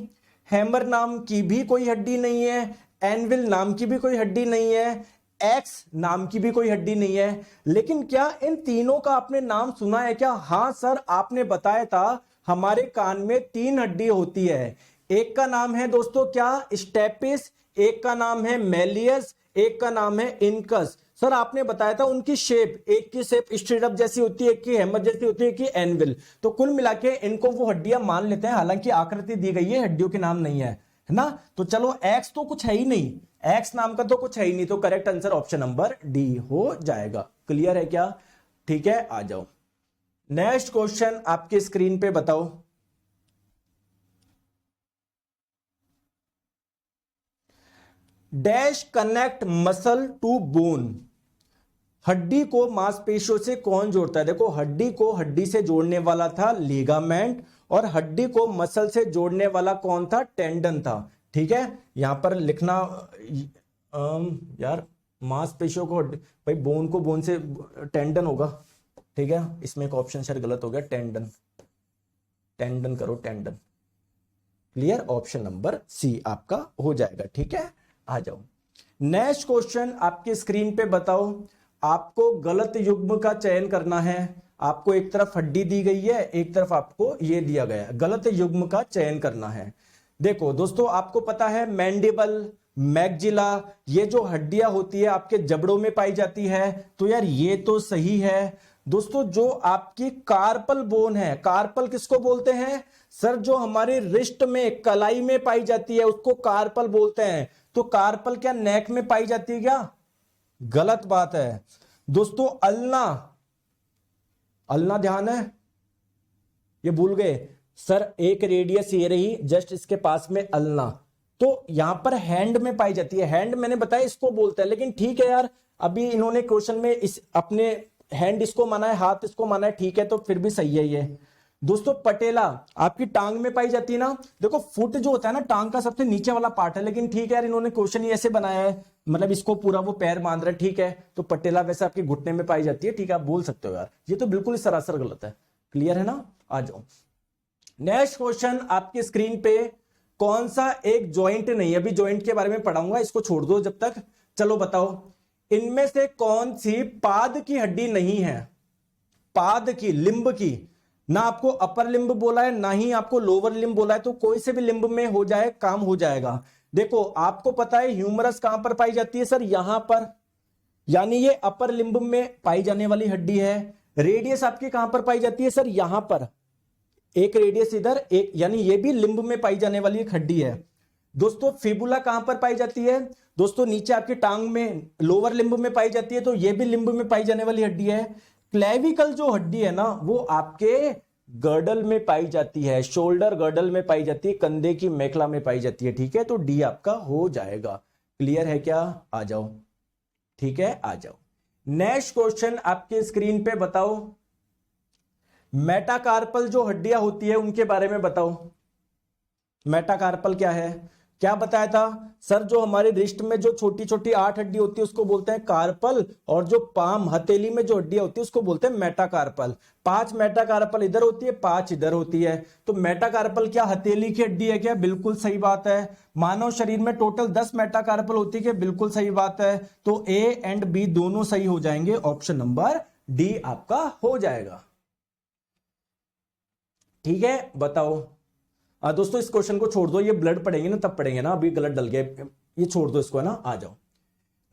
A: हैमर नाम की भी कोई हड्डी नहीं है, एनविल नाम की भी कोई हड्डी नहीं है, एक्स नाम की भी कोई हड्डी नहीं है। लेकिन क्या इन तीनों का आपने नाम सुना है क्या? हाँ सर, आपने बताया था हमारे कान में 3 हड्डी होती है। एक का नाम है दोस्तों क्या? स्टेपिस, एक का नाम है मेलियस, एक का नाम है इनकस। सर आपने बताया था उनकी शेप, एक की शेप स्ट्रिप जैसी होती है, एक की हैमर जैसी होती है, एक की एनविल। तो कुल मिला के इनको वो हड्डियां मान लेते हैं, हालांकि आकृति दी गई है, हड्डियों के नाम नहीं है, है ना। तो चलो एक्स तो कुछ है ही नहीं, एक्स नाम का तो कुछ है ही नहीं, तो correct answer option number D हो जाएगा। क्लियर है क्या? ठीक है, आ जाओ नेक्स्ट क्वेश्चन आपके स्क्रीन पे बताओ। Dash connect muscle to bone, हड्डी को मांसपेशियों से कौन जोड़ता है? देखो हड्डी को हड्डी से जोड़ने वाला था लिगामेंट, और हड्डी को मसल से जोड़ने वाला कौन था? टेंडन था। ठीक है, यहां पर लिखना यार मांसपेशियों को, भाई बोन को बोन से टेंडन होगा। ठीक है, इसमें एक ऑप्शन शायद गलत हो गया, टेंडन, टेंडन करो tendon. Clear, option number C आपका हो जाएगा। ठीक है, आ जाओ नेक्स्ट क्वेश्चन आपकी स्क्रीन पे बताओ। आपको गलत युग्म का चयन करना है। आपको एक तरफ हड्डी दी गई है, एक तरफ आपको ये दिया गया है, गलत युग्म का चयन करना है। देखो दोस्तों, आपको पता है मैंडिबल, मैग्जिला, ये जो हड्डियां होती है आपके जबड़ों में पाई जाती है, तो यार ये तो सही है। दोस्तों जो आपकी कार्पल बोन है, कार्पल किसको बोलते हैं? सर जो हमारे रिस्ट में कलाई में पाई जाती है उसको कार्पल बोलते हैं। तो कार्पल क्या नेक में पाई जाती है क्या? गलत बात है दोस्तों। अल्ना, अल्ना ध्यान है, ये भूल गए सर, एक रेडियस ये रही जस्ट इसके पास में अल्ना, तो यहां पर हैंड में पाई जाती है। हैंड मैंने बताया इसको बोलते हैं, लेकिन ठीक है यार, अभी इन्होंने क्वेश्चन में इस अपने हैंड इसको माना है, हाथ इसको माना है, ठीक है, तो फिर भी सही है ये। दोस्तों पटेला आपकी टांग में पाई जाती है ना। देखो फुट जो होता है ना टांग का सबसे नीचे वाला पार्ट है, लेकिन ठीक है यार, इन्होंने क्वेश्चन ही ऐसे बनाया है, मतलब इसको पूरा वो पैर मान रहा है, ठीक है, तो पटेला वैसे आपके घुटने में पाई जाती है। ठीक है, आप बोल सकते हो यार, ये तो बिल्कुल सरासर गलत है। क्लियर है ना, आ जाओ नेक्स्ट क्वेश्चन आपकी स्क्रीन पे। कौन सा एक ज्वाइंट नहीं, अभी ज्वाइंट के बारे में पढ़ाऊंगा, इसको छोड़ दो जब तक। चलो बताओ, इनमें से कौन सी पाद की हड्डी नहीं है? पाद की, लिंब की, ना आपको अपर लिंब बोला है ना ही आपको लोअर लिंब बोला है, तो कोई से भी लिंब में हो जाए काम हो जाएगा। देखो आपको पता है ह्यूमरस कहां पर पाई जाती है? सर यहां पर, यानी ये अपर लिंब में पाई जाने वाली हड्डी है। रेडियस आपकी कहां पर पाई जाती है? सर यहां पर, एक रेडियस इधर, एक, यानी ये भी लिंब में पाई जाने वाली एक हड्डी है। दोस्तों फिबुला कहां पर पाई जाती है? दोस्तों नीचे आपकी टांग में, लोअर लिंब में पाई जाती है, तो ये भी लिंब में पाई जाने वाली हड्डी है। क्लेविकल जो हड्डी है ना, वो आपके गर्डल में पाई जाती है, शोल्डर गर्डल में पाई जाती है, कंधे की मेखला में पाई जाती है। ठीक है, तो डी आपका हो जाएगा। क्लियर है क्या? आ जाओ, ठीक है, आ जाओ नेक्स्ट क्वेश्चन आपके स्क्रीन पे बताओ। मेटाकार्पल जो हड्डियां होती है उनके बारे में बताओ। मेटाकार्पल क्या है? क्या बताया था? सर जो हमारे रिस्ट में जो छोटी छोटी 8 हड्डी होती है उसको बोलते हैं कार्पल, और जो पाम हथेली में जो हड्डियां होती है उसको बोलते हैं मेटाकार्पल। 5 मेटाकार्पल इधर होती है, 5 इधर होती है। तो मेटाकार्पल क्या हथेली की हड्डी है क्या? बिल्कुल सही बात है। मानव शरीर में टोटल 10 मेटाकार्पल होती है क्या? बिल्कुल सही बात है। तो ए एंड बी दोनों सही हो जाएंगे, ऑप्शन नंबर डी आपका हो जाएगा। ठीक है, बताओ। दोस्तों इस क्वेश्चन को छोड़ दो, ये ब्लड पढ़ेंगे ना तब पढ़ेंगे ना, अभी गलत डल गया, ये छोड़ दो इसको, है ना। आ जाओ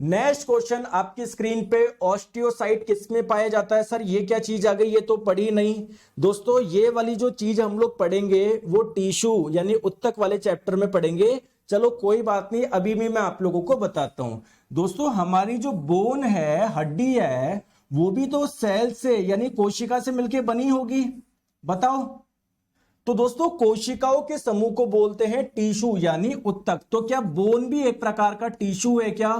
A: नेक्स्ट क्वेश्चन आपकी स्क्रीन पे। ऑस्टियोसाइट किसमें पाया जाता है? सर ये क्या चीज आ गई, ये तो पढ़ी नहीं। दोस्तों ये वाली जो चीज हम लोग पढ़ेंगे वो टिश्यू यानी उत्तक वाले चैप्टर में पढ़ेंगे। चलो कोई बात नहीं, अभी भी मैं आप लोगों को बताता हूं। दोस्तों हमारी जो बोन है, हड्डी है, वो भी तो सेल से यानी कोशिका से मिलकर बनी होगी, बताओ। तो दोस्तों कोशिकाओं के समूह को बोलते हैं टिश्यू यानी उत्तक। तो क्या बोन भी एक प्रकार का टिश्यू है क्या?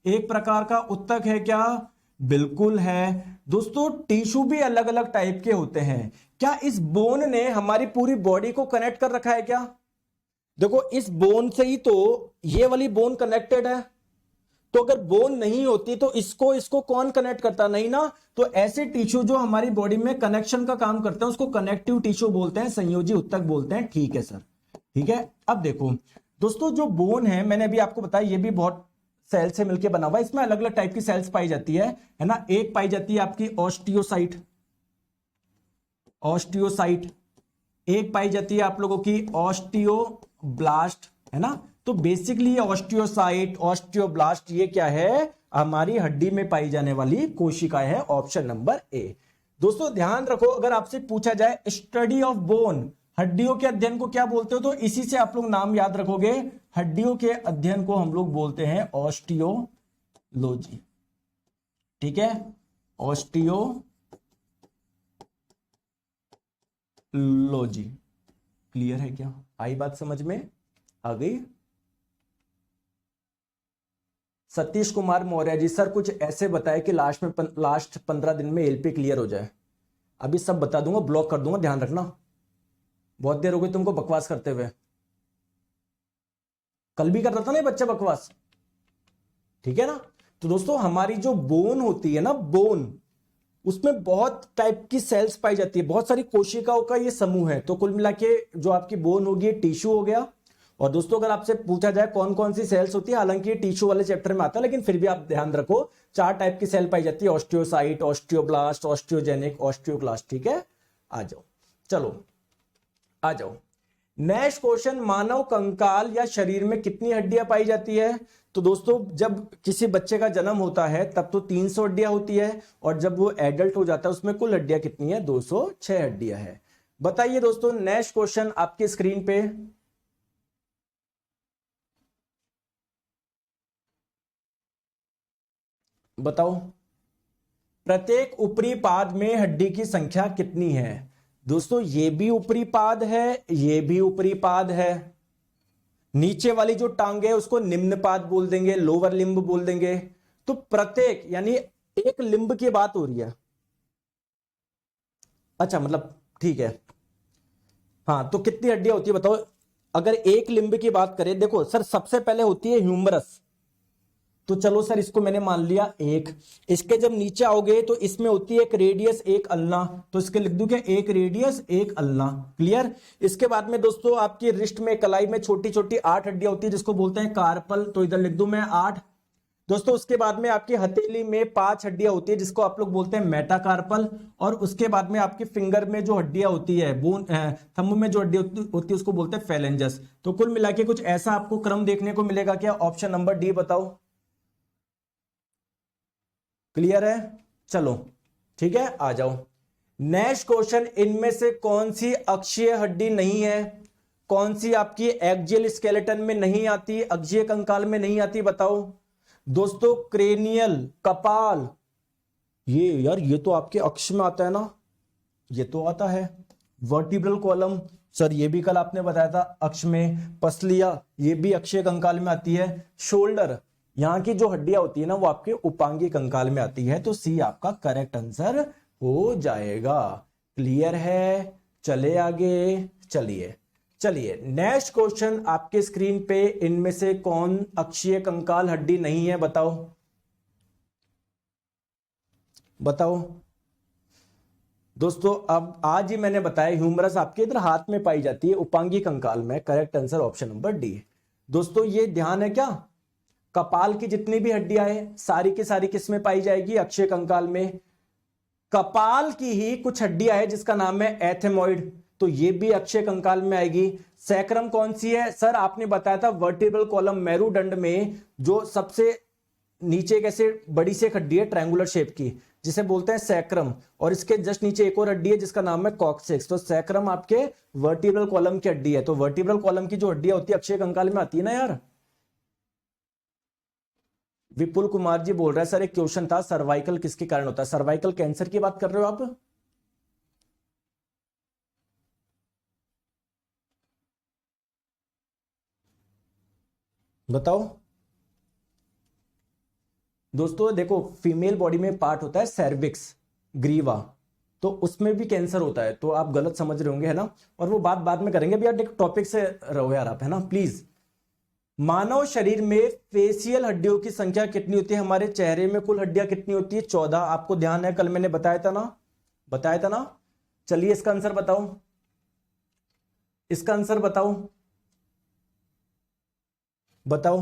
A: एक प्रकार का उत्तक है क्या? बिल्कुल है। दोस्तों टिश्यू भी अलग अलग टाइप के होते हैं। क्या इस बोन ने हमारी पूरी बॉडी को कनेक्ट कर रखा है क्या? देखो इस बोन से ही तो ये वाली बोन कनेक्टेड है, तो अगर बोन नहीं होती तो इसको कौन कनेक्ट करता? नहीं ना। तो ऐसे टिश्यू जो हमारी बॉडी में कनेक्शन का काम करते हैं उसको कनेक्टिव टिश्यू बोलते हैं, संयोजी उत्तक बोलते हैं। ठीक है सर, ठीक है। अब देखो दोस्तों जो बोन है मैंने अभी आपको बताया ये भी बहुत सेल से मिलकर बना हुआ है, इसमें अलग अलग टाइप की सेल्स पाई जाती है ना। एक पाई जाती है आपकी ऑस्टियोसाइट, ऑस्टियोसाइट, एक पाई जाती है आप लोगों की ऑस्टियोब्लास्ट, है ना। तो बेसिकली ये ऑस्टियोसाइट, ऑस्टियोब्लास्ट ये क्या है, हमारी हड्डी में पाई जाने वाली कोशिका है। Option number A. दोस्तों ध्यान रखो, अगर आपसे पूछा जाए स्टडी ऑफ बोन, हड्डियों के अध्ययन को क्या बोलते हो, तो इसी से आप लोग नाम याद रखोगे। हड्डियों के अध्ययन को हम लोग बोलते हैं ऑस्टियोलॉजी, ठीक है, ऑस्टियोलॉजी। क्लियर है क्या, आई बात समझ में आ गई। सतीश कुमार मौर्य जी, सर कुछ ऐसे बताए कि लास्ट 15 दिन में एलपी क्लियर हो जाए। अभी सब बता दूंगा, ब्लॉक कर दूंगा, ध्यान रखना। बहुत देर हो गई तुमको बकवास करते हुए, कल भी कर रहा था ना ये बच्चा बकवास, ठीक है ना। तो दोस्तों हमारी जो बोन होती है ना, बोन, उसमें बहुत टाइप की सेल्स पाई जाती है, बहुत सारी कोशिकाओं का ये समूह है। तो कुल मिला के जो आपकी बोन होगी टिश्यू हो गया। और दोस्तों अगर आपसे पूछा जाए कौन कौन सी सेल्स होती है, हालांकि ये टिश्यू वाले चैप्टर में आता है, लेकिन फिर भी आप ध्यान रखो 4 टाइप की सेल पाई जाती है, ऑस्टियोसाइट, ऑस्टियोब्लास्ट, ऑस्टियोजेनिक, ऑस्टियोक्लास्ट, ठीक है। आ जाओ, चलो आ जाओ। नेक्स्ट क्वेश्चन, मानव कंकाल या शरीर में कितनी हड्डियां पाई जाती है। तो दोस्तों जब किसी बच्चे का जन्म होता है तब तो 300 हड्डियां होती है, और जब वो एडल्ट हो जाता है उसमें कुल हड्डियां कितनी है, 206 हड्डियां है। बताइए दोस्तों, नेक्स्ट क्वेश्चन आपकी स्क्रीन पे, बताओ प्रत्येक ऊपरी पाद में हड्डी की संख्या कितनी है। दोस्तों ये भी ऊपरी पाद है, ये भी ऊपरी पाद है। नीचे वाली जो टांग है उसको निम्न पाद बोल देंगे, लोअर लिम्ब बोल देंगे। तो प्रत्येक यानी एक लिम्ब की बात हो रही है, अच्छा मतलब ठीक है। हाँ तो कितनी हड्डियां होती है बताओ। अगर एक लिम्ब की बात करें, देखो सर सबसे पहले होती है ह्यूमरस, तो चलो सर इसको मैंने मान लिया एक। इसके जब नीचे आओगे तो इसमें होती है एक रेडियस एक अल्ना, तो इसके लिख दूं क्या, एक रेडियस एक अल्ना। क्लियर। इसके बाद में दोस्तों आपकी रिस्ट में, कलाई में छोटी छोटी 8 हड्डियां होती है जिसको बोलते हैं कार्पल, तो इधर लिख दूं मैं 8। दोस्तों उसके बाद में आपकी हथेली में 5 हड्डियां होती है जिसको आप लोग बोलते हैं मेटाकार्पल, और उसके बाद में आपकी फिंगर में जो हड्डियां होती है, बोन थंब में जो हड्डी होती है उसको बोलते हैं फेलेंजस। तो कुल मिला के कुछ ऐसा आपको क्रम देखने को मिलेगा क्या, ऑप्शन नंबर डी बताओ। क्लियर है, चलो ठीक है, आ जाओ। नेक्स्ट क्वेश्चन, इनमें से कौन सी अक्षीय हड्डी नहीं है, कौन सी आपकी एक्जियल स्केलेटन में नहीं आती, अक्षीय कंकाल में नहीं आती, बताओ। दोस्तों क्रेनियल, कपाल, ये यार ये तो आपके अक्ष में आता है ना, ये तो आता है। वर्टिब्रल कॉलम, सर ये भी कल आपने बताया था अक्ष में। पसलिया, ये भी अक्षीय कंकाल में आती है। शोल्डर, यहां की जो हड्डियां होती है ना वो आपके उपांगी कंकाल में आती है। तो सी आपका करेक्ट आंसर हो जाएगा। क्लियर है, चले आगे, चलिए चलिए नेक्स्ट क्वेश्चन आपके स्क्रीन पे, इनमें से कौन अक्षीय कंकाल हड्डी नहीं है, बताओ बताओ। दोस्तों अब आज ही मैंने बताया ह्यूमरस आपके इधर हाथ में पाई जाती है, उपांगी कंकाल में। Correct answer option number D. दोस्तों ये ध्यान है क्या, कपाल की जितनी भी हड्डियां हैं सारी की सारी किसमें पाई जाएगी, अक्षीय कंकाल में। कपाल की ही कुछ हड्डियां हैं जिसका नाम है एथेमॉइड, तो ये भी अक्षय कंकाल में आएगी। सैक्रम कौन सी है, सर आपने बताया था वर्टिब्रल कॉलम, मेरुदंड में जो सबसे नीचे कैसे बड़ी सी हड्डी है ट्रायंगुलर शेप की, जिसे बोलते हैं सैक्रम, और इसके जस्ट नीचे एक और हड्डी है जिसका नाम है कॉक्सिक्स। तो सैक्रम आपके वर्टिब्रल कॉलम की हड्डी है। तो वर्टिब्रल कॉलम की जो हड्डियां होती है अक्षय कंकाल में आती है ना यार। विपुल कुमार जी बोल रहे हैं सर एक क्वेश्चन था, सर्वाइकल किसके कारण होता है, सर्वाइकल कैंसर की बात कर रहे हो आप। बताओ दोस्तों, देखो फीमेल बॉडी में पार्ट होता है सर्विक्स, ग्रीवा, तो उसमें भी कैंसर होता है। तो आप गलत समझ रहे होंगे, है ना, और वो बात बाद में करेंगे। अभी यार टॉपिक से रहो यार आप, है ना प्लीज। मानव शरीर में फेशियल हड्डियों की संख्या कितनी होती है, हमारे चेहरे में कुल हड्डियां कितनी होती है, 14। आपको ध्यान है कल मैंने बताया था ना, बताया था ना। चलिए इसका आंसर बताओ, इसका आंसर बताओ। बताओ।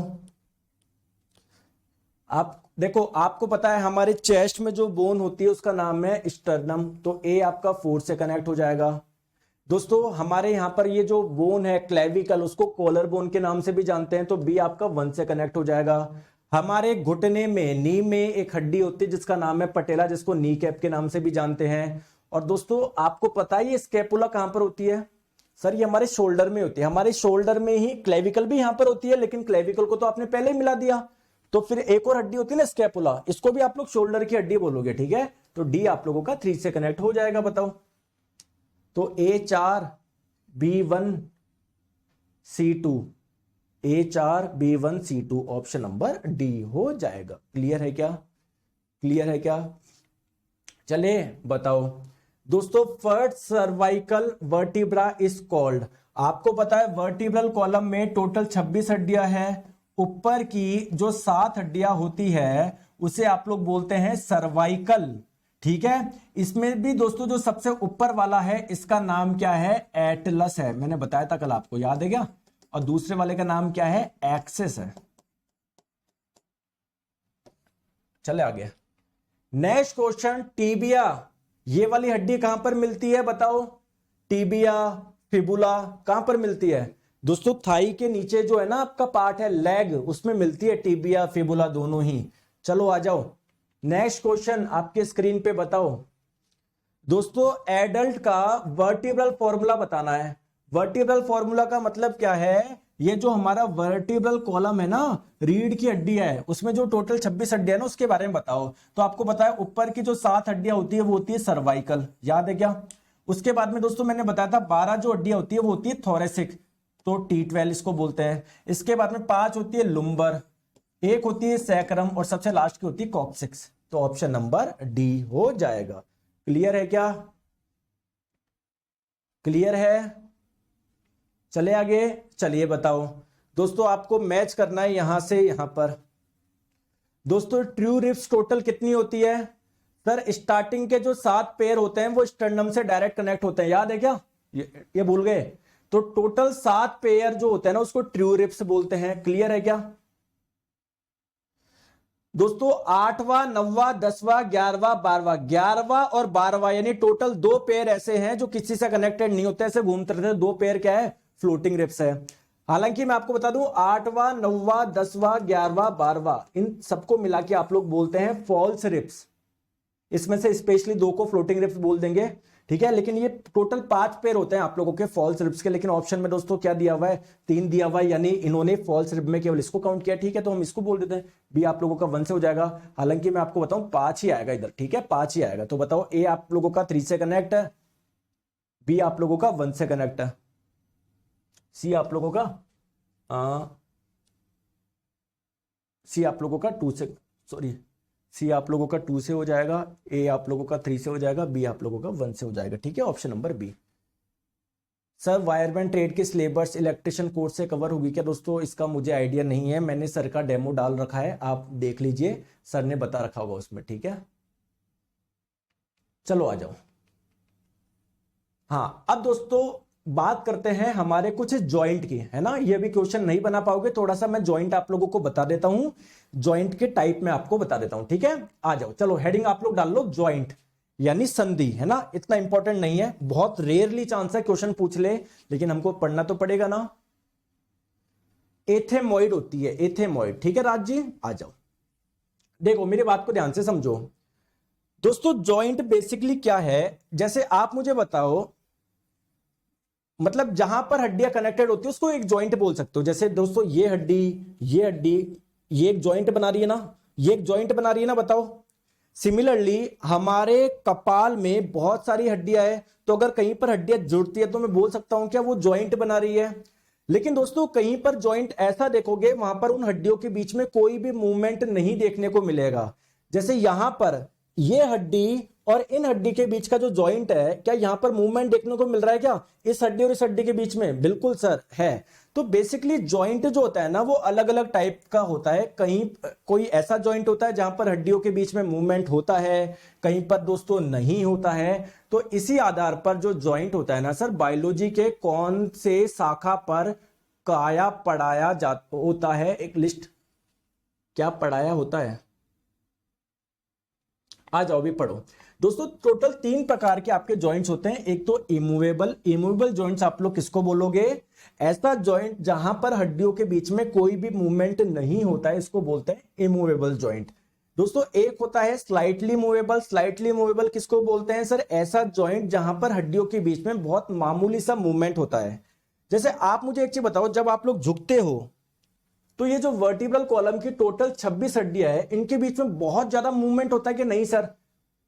A: आप देखो, आपको पता है हमारे चेस्ट में जो बोन होती है उसका नाम है स्टर्नम, तो ए आपका 4 से कनेक्ट हो जाएगा। दोस्तों हमारे यहां पर ये जो बोन है क्लेविकल, उसको कॉलर बोन के नाम से भी जानते हैं, तो बी आपका 1 से कनेक्ट हो जाएगा। हमारे घुटने में, नी में एक हड्डी होती है जिसका नाम है पटेला, जिसको नी कैप के नाम से भी जानते हैं। और दोस्तों आपको पता है ये स्कैपुला कहां पर होती है? सर ये हमारे शोल्डर में होती है। हमारे शोल्डर में ही क्लेविकल भी यहां पर होती है, लेकिन क्लेविकल को तो आपने पहले ही मिला दिया। तो फिर एक और हड्डी होती है ना स्कैपुला, इसको भी आप लोग शोल्डर की हड्डी बोलोगे, ठीक है। तो डी आप लोगों का 3 से कनेक्ट हो जाएगा। बताओ, तो A4 B1 C2, A4 B1 C2 option number D हो जाएगा। क्लियर है क्या? क्लियर है क्या? चले बताओ दोस्तों, first cervical vertebra is called. आपको पता है वर्टिब्रल कॉलम में टोटल 26 हड्डियां हैं। ऊपर की जो 7 हड्डियां होती है उसे आप लोग बोलते हैं सर्वाइकल, ठीक है। इसमें भी दोस्तों जो सबसे ऊपर वाला है इसका नाम क्या है? एटलस है, मैंने बताया था कल, आपको याद है क्या? और दूसरे वाले का नाम क्या है? एक्सिस है। चले आगे, नेक्स्ट क्वेश्चन, टीबिया, ये वाली हड्डी कहां पर मिलती है? बताओ, टीबिया फिबुला कहां पर मिलती है? दोस्तों थाई के नीचे जो है ना आपका पार्ट है लेग, उसमें मिलती है टीबिया फिबुला दोनों ही। चलो आ जाओ, नेक्स्ट क्वेश्चन आपके स्क्रीन पे बताओ। दोस्तों एडल्ट का वर्टिब्रल फॉर्मूला बताना है। वर्टिब्रल फॉर्मूला का मतलब क्या है? ये जो हमारा वर्टिब्रल कॉलम है ना, रीढ़ की हड्डी है, उसमें जो टोटल 26 हड्डियां है ना उसके बारे में बताओ। तो आपको पता है ऊपर की जो 7 हड्डियां होती है वो होती है सर्वाइकल, याद है क्या? उसके बाद में दोस्तों मैंने बताया था 12 जो हड्डियां होती है वो होती है थोरेसिक, तो T12 इसको बोलते हैं। इसके बाद में 5 होती है लुम्बर, 1 होती है सैक्रम, और सबसे लास्ट की होती है कॉक्सिक्स। तो ऑप्शन नंबर डी हो जाएगा। क्लियर है क्या? क्लियर है? चले आगे, चलिए बताओ दोस्तों, आपको मैच करना है यहां से यहां पर। दोस्तों ट्रू रिब्स टोटल कितनी होती है? सर स्टार्टिंग के जो 7 पेयर होते हैं वो स्टर्नम से डायरेक्ट कनेक्ट होते हैं, याद है क्या? ये भूल गए? तो टोटल 7 पेयर जो होते हैं ना उसको ट्रू रिब्स बोलते हैं। क्लियर है क्या दोस्तों? 8वां 9वां 10वां 11वां 12वां, 11वां और 12वां यानी टोटल 2 पेयर ऐसे हैं जो किसी से कनेक्टेड नहीं होते, ऐसे घूमते रहते हैं। 2 पेयर क्या है? फ्लोटिंग रिब्स है। हालांकि मैं आपको बता दूं 8वां 9वां 10वां 11वां 12वां इन सबको मिला के आप लोग बोलते हैं फॉल्स रिब्स। इसमें से स्पेशली 2 को फ्लोटिंग रिब्स बोल देंगे, ठीक है। लेकिन ये टोटल 5 पेयर होते हैं आप लोगों के फॉल्स रिब्स के। लेकिन ऑप्शन में दोस्तों क्या दिया हुआ है? 3 दिया हुआ है, यानी इन्होंने फॉल्स रिब में केवल इसको काउंट किया, ठीक है। तो हम इसको बोल देते हैं, बी आप लोगों का 1 से हो जाएगा। हालांकि मैं आपको बताऊं 5 ही आएगा इधर, ठीक है, 5 ही आएगा। तो बताओ, ए आप लोगों का 3 से कनेक्ट है, बी आप लोगों का 1 से कनेक्ट है, सी आप लोगों का सी आप लोगों का 2 से, सॉरी सी आप लोगों का 2 से हो जाएगा, ए आप लोगों का 3 से हो जाएगा, बी आप लोगों का 1 से हो जाएगा, ठीक है। Option number B. Sir wireman trade के सिलेबस इलेक्ट्रिशियन कोर्स से कवर होगी क्या? दोस्तों इसका मुझे आइडिया नहीं है, मैंने सर का डेमो डाल रखा है, आप देख लीजिए, सर ने बता रखा होगा उसमें, ठीक है। चलो आ जाओ। हाँ अब दोस्तों बात करते हैं हमारे कुछ जॉइंट की, है ना। ये भी क्वेश्चन नहीं बना पाओगे, थोड़ा सा मैं जॉइंट आप लोगों को बता देता हूं, जॉइंट के टाइप में आपको बता देता हूं, ठीक है। आ जाओ, चलो हेडिंग आप लोग डाल लो, जॉइंट यानी संधि, है ना। इतना इंपॉर्टेंट नहीं है, बहुत रेयरली चांस है क्वेश्चन पूछ ले, लेकिन हमको पढ़ना तो पड़ेगा ना। एथेमॉइड होती है, एथेमॉइड, ठीक है राज जी। आ जाओ, देखो मेरी बात को ध्यान से समझो दोस्तों। जॉइंट बेसिकली क्या है, जैसे आप मुझे बताओ, मतलब जहां पर हड्डियां कनेक्टेड होती है उसको एक जॉइंट बोल सकते हो। जैसे दोस्तों ये हड्डी, ये हड्डी, ये एक जॉइंट बना रही है ना, ये एक जॉइंट बना रही है ना, बताओ। सिमिलरली हमारे कपाल में बहुत सारी हड्डियां हैं, तो अगर कहीं पर हड्डियां जुड़ती है तो मैं बोल सकता हूं क्या वो जॉइंट बना रही है। लेकिन दोस्तों कहीं पर जॉइंट ऐसा देखोगे वहां पर उन हड्डियों के बीच में कोई भी मूवमेंट नहीं देखने को मिलेगा। जैसे यहां पर ये हड्डी और इन हड्डी के बीच का जो जॉइंट है, क्या यहां पर मूवमेंट देखने को मिल रहा है क्या इस हड्डी और इस हड्डी के बीच में? बिल्कुल सर है। तो बेसिकली जॉइंट जो होता है ना वो अलग अलग टाइप का होता है। कहीं कोई ऐसा जॉइंट होता है जहां पर हड्डियों के बीच में मूवमेंट होता है, कहीं पर दोस्तों नहीं होता है। तो इसी आधार पर जो जॉइंट होता है ना सर, बायोलॉजी के कौन से शाखा पर काया पढ़ाया होता है, एक लिस्ट क्या पढ़ाया होता है, आ जाओ भी पढ़ो दोस्तों। टोटल 3 प्रकार के आपके जॉइंट्स होते हैं। एक तो इमूवेबल जॉइंट्स आप लोग किसको बोलोगे, ऐसा जॉइंट जहां पर हड्डियों के बीच में कोई भी मूवमेंट नहीं होता है, इसको बोलते हैं इमूवेबल जॉइंट। दोस्तों एक होता है स्लाइटली मूवेबल किसको बोलते हैं सर, ऐसा जॉइंट जहां पर हड्डियों के बीच में बहुत मामूली सा मूवमेंट होता है। जैसे आप मुझे एक चीज बताओ, जब आप लोग झुकते हो तो ये जो वर्टिब्रल कॉलम की टोटल 26 हड्डियां हैं, इनके बीच में बहुत ज्यादा मूवमेंट होता है कि नहीं सर,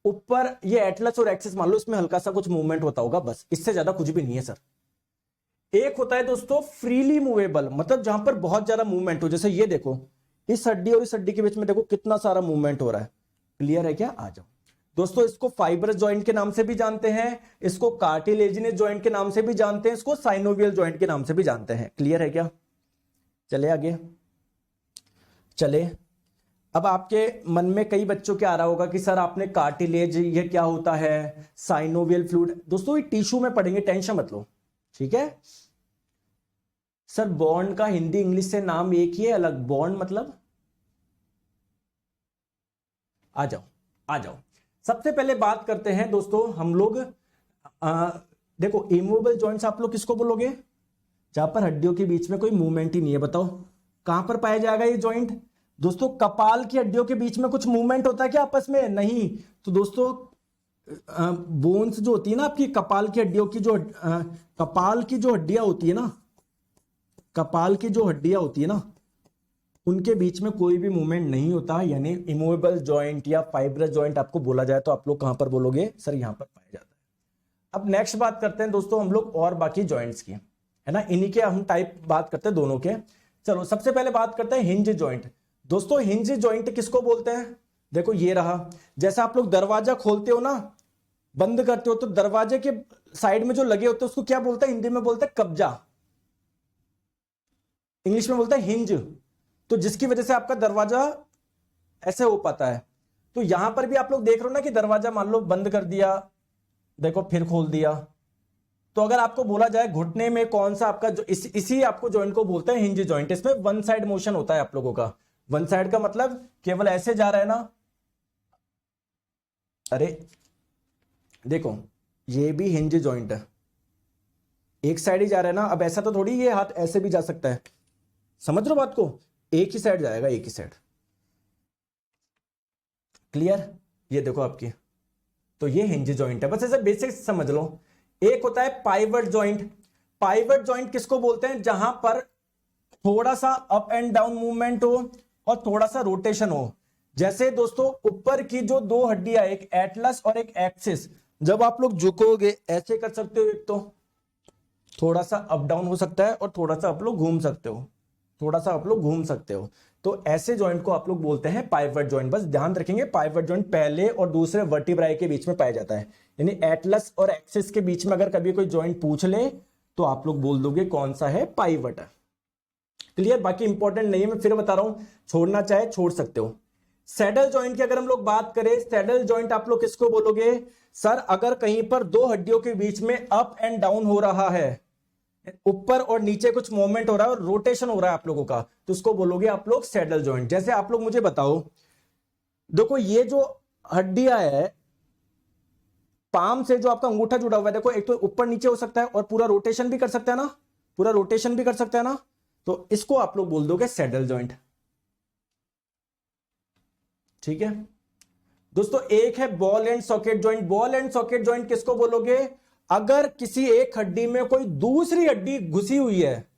A: ऊपर ये एटलस और एक्सिस मान लो, इसमें हल्का सा कुछ मूवमेंट होता होगा, बस इससे ज्यादा कुछ भी नहीं है सर। एक होता है दोस्तों फ्रीली मूवेबल, मतलब जहां पर बहुत ज्यादा मूवमेंट हो, जैसे ये देखो इस हड्डी और इस हड्डी के बीच में देखो कितना सारा मूवमेंट हो रहा है। क्लियर है क्या, आ जाओ दोस्तों। इसको फाइब्रस जॉइंट के नाम से भी जानते हैं, इसको कार्टिलेजिनस जॉइंट के नाम से भी जानते हैं, इसको साइनोवियल जॉइंट के नाम से भी जानते हैं। क्लियर है क्या, चले आगे चले। अब आपके मन में कई बच्चों के आ रहा होगा कि सर आपने कार्टिलेज, ये क्या होता है, साइनोवियल फ्लूइड, दोस्तों ये टिश्यू में पढ़ेंगे, टेंशन मत लो, ठीक है। सर बॉन्ड का हिंदी इंग्लिश से नाम एक ही है, अलग बॉन्ड मतलब, आ जाओ। सबसे पहले बात करते हैं दोस्तों हम लोग, देखो इमूवेबल जॉइंट्स आप लोग किसको बोलोगे, जहां पर हड्डियों के बीच में कोई मूवमेंट ही नहीं है। बताओ कहां पर पाया जाएगा ये जॉइंट, दोस्तों कपाल की हड्डियों के बीच में कुछ मूवमेंट होता है क्या आपस में, नहीं। तो दोस्तों बोन्स जो होती है ना आपकी कपाल की हड्डियों की, जो कपाल की जो हड्डियां होती है ना, कपाल की जो हड्डियां होती है ना, उनके बीच में कोई भी मूवमेंट नहीं होता, यानी इमूवेबल जॉइंट या फाइब्रस जॉइंट आपको बोला जाए तो आप लोग कहां पर बोलोगे सर, यहां पर पाया जाता है। अब नेक्स्ट बात करते हैं दोस्तों हम लोग और बाकी जॉइंट्स की, है ना, इन्हीं के हम टाइप बात करते हैं दोनों के। चलो सबसे पहले बात करते हैं हिंज जॉइंट। दोस्तों हिंज जॉइंट किसको बोलते हैं, देखो ये रहा, जैसा आप लोग दरवाजा खोलते हो ना, बंद करते हो, तो दरवाजे के साइड में जो लगे होते हैं उसको क्या बोलते हैं, हिंदी में बोलते हैं कब्जा, इंग्लिश में बोलते हैं हिंज। तो जिसकी वजह से आपका दरवाजा ऐसे हो पाता है। तो यहां पर भी आप लोग देख रहे हो ना कि दरवाजा मान लो बंद कर दिया, देखो फिर खोल दिया, तो अगर आपको बोला जाए घुटने में कौन सा आपका जो इसी आपको जॉइंट को बोलते हैं हिंज जॉइंट। इसमें वन साइड मोशन होता है आप लोगों का, वन साइड का मतलब केवल ऐसे जा रहा है ना, अरे देखो ये भी हिंज जॉइंट है, एक साइड ही जा रहा है ना। अब ऐसा तो थोड़ी ये हाथ ऐसे भी जा सकता है, समझ रहे हो बात को, एक ही साइड जाएगा, एक ही साइड। क्लियर, ये देखो आपकी, तो ये हिंज जॉइंट है, बस ऐसे बेसिक समझ लो। एक होता है पाइवट जॉइंट। पाइवट जॉइंट किसको बोलते हैं, जहां पर थोड़ा सा अप एंड डाउन मूवमेंट हो और थोड़ा सा रोटेशन हो। जैसे दोस्तों ऊपर की जो 2 हड्डियां, एक एटलस और एक एक्सिस, जब आप लोग झुकोगे ऐसे कर सकते हो, एक तो थोड़ा सा अप डाउन हो सकता है और थोड़ा सा आप लोग घूम सकते हो, थोड़ा सा आप लोग घूम सकते हो। तो ऐसे जॉइंट को आप लोग बोलते हैं पाइवट जॉइंट। बस ध्यान रखेंगे पाइवट जॉइंट पहले और दूसरे वर्टिब्राई के बीच में पाया जाता है, यानी एटलस और एक्सिस के बीच में अगर कभी कोई जॉइंट पूछ ले तो आप लोग बोल दोगे कौन सा है, पाइवट है। क्लियर, बाकी इंपॉर्टेंट नहीं है, मैं फिर बता रहा हूं, छोड़ना चाहे छोड़ सकते हो। सैडल जॉइंट की अगर हम लोग बात करें, सैडल जॉइंट आप लोग किसको बोलोगे सर, अगर कहीं पर 2 हड्डियों के बीच में अप एंड डाउन हो रहा है, ऊपर और नीचे कुछ मूवमेंट हो रहा है और रोटेशन हो रहा है आप लोगों का, तो उसको बोलोगे आप लोग सैडल जॉइंट। जैसे आप लोग मुझे बताओ, देखो ये जो हड्डियां है, पाम से जो आपका अंगूठा जुड़ा हुआ है, देखो एक तो ऊपर नीचे हो सकता है और पूरा रोटेशन भी कर सकता है ना, पूरा रोटेशन भी कर सकता है ना, तो इसको आप लोग बोल दोगे सैडल जॉइंट। ठीक है दोस्तों, एक है ball and socket joint. Ball and socket joint किसको बोलोगे, अगर किसी एक हड्डी में कोई दूसरी हड्डी घुसी हुई है,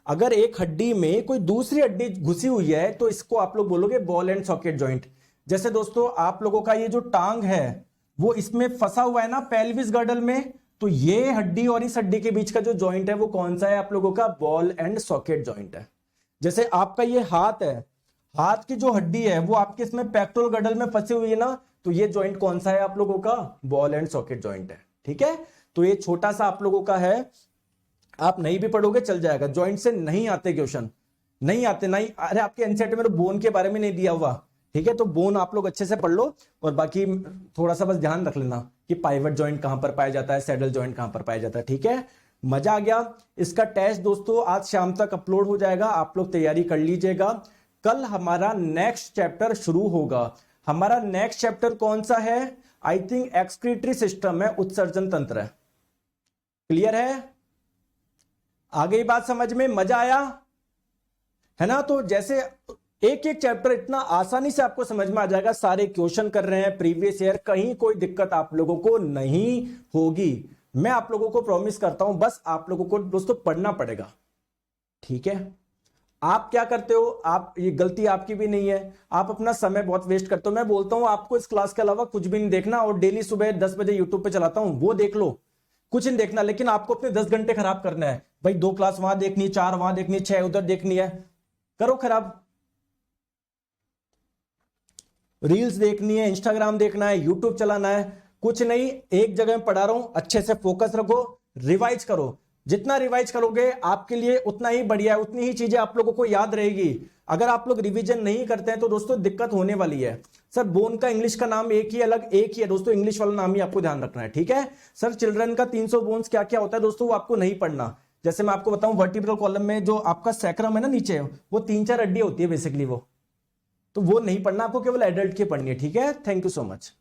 A: अगर एक हड्डी में कोई दूसरी हड्डी घुसी हुई है तो इसको आप लोग बोलोगे बॉल एंड सॉकेट जॉइंट। जैसे दोस्तों आप लोगों का ये जो टांग है वो इसमें फंसा हुआ है ना पेल्विस गर्डल में, तो ये हड्डी और इस हड्डी के बीच का जो जॉइंट है वो कौन सा है आप लोगों का, बॉल एंड सॉकेट जॉइंट है। जैसे आपका ये हाथ है, हाथ की जो हड्डी है वो आपके इसमें पेक्टोरल गर्डल में फंसी हुई है ना, तो ये जॉइंट कौन सा है आप लोगों का, बॉल एंड सॉकेट जॉइंट है। ठीक है, तो ये छोटा सा आप लोगों का है, आप नहीं भी पढ़ोगे चल जाएगा, जॉइंट से नहीं आते क्वेश्चन, नहीं आते नहीं, अरे आपके एनसीईआरटी में बोन के बारे में नहीं दिया हुआ, ठीक है, तो बोन आप लोग अच्छे से पढ़ लो और बाकी थोड़ा सा बस ध्यान रख लेना कि पाइवट जॉइंट कहां पर पाया जाता है, सैडल जॉइंट कहां पर पाया जाता है। ठीक है, मजा आ गया। इसका टेस्ट दोस्तों आज शाम तक अपलोड हो जाएगा, आप लोग तैयारी कर लीजिएगा। कल हमारा नेक्स्ट चैप्टर शुरू होगा। हमारा नेक्स्ट चैप्टर कौन सा है? आई थिंक एक्सक्रीटरी सिस्टम है, उत्सर्जन तंत्र है। क्लियर है? आ गई बात समझ में? मजा आया है ना? तो जैसे एक एक चैप्टर इतना आसानी से आपको समझ में आ जाएगा, सारे क्वेश्चन कर रहे हैं प्रीवियस ईयर, कहीं कोई दिक्कत आप लोगों को नहीं होगी, मैं आप लोगों को प्रॉमिस करता हूं। बस आप लोगों को दोस्तों पढ़ना पड़ेगा, ठीक है? आप क्या करते हो, आप ये गलती आपकी भी नहीं है, आप अपना समय बहुत वेस्ट करते हो। मैं बोलता हूं आपको इस क्लास के अलावा कुछ भी नहीं देखना, और डेली सुबह 10 बजे यूट्यूब पे चलाता हूं, वो देख लो, कुछ नहीं देखना। लेकिन आपको अपने 10 घंटे खराब करना है भाई, 2 क्लास वहां देखनी, 4 वहां देखनी, 6 उधर देखनी है, करो खराब। रील्स देखनी है, इंस्टाग्राम देखना है, यूट्यूब चलाना है, कुछ नहीं, एक जगह में पढ़ा रहा हूं, अच्छे से फोकस रखो, रिवाइज करो। जितना रिवाइज करोगे आपके लिए उतना ही बढ़िया है, उतनी ही चीजें आप लोगों को याद रहेगी। अगर आप लोग रिवीजन नहीं करते हैं तो दोस्तों दिक्कत होने वाली है। सर बोन का इंग्लिश का नाम एक ही अलग एक ही है दोस्तों, इंग्लिश वाला नाम ही आपको ध्यान रखना है, ठीक है? सर चिल्ड्रन का 300 बोन्स क्या क्या होता है दोस्तों, वो आपको नहीं पढ़ना। जैसे मैं आपको बताऊं, वर्टिब्रल कॉलम में जो आपका सैक्रम है ना नीचे, वो 3-4 हड्डी होती है बेसिकली, वो तो वो नहीं पढ़ना आपको, केवल एडल्ट की पढ़नी है, ठीक है? Thank you so much.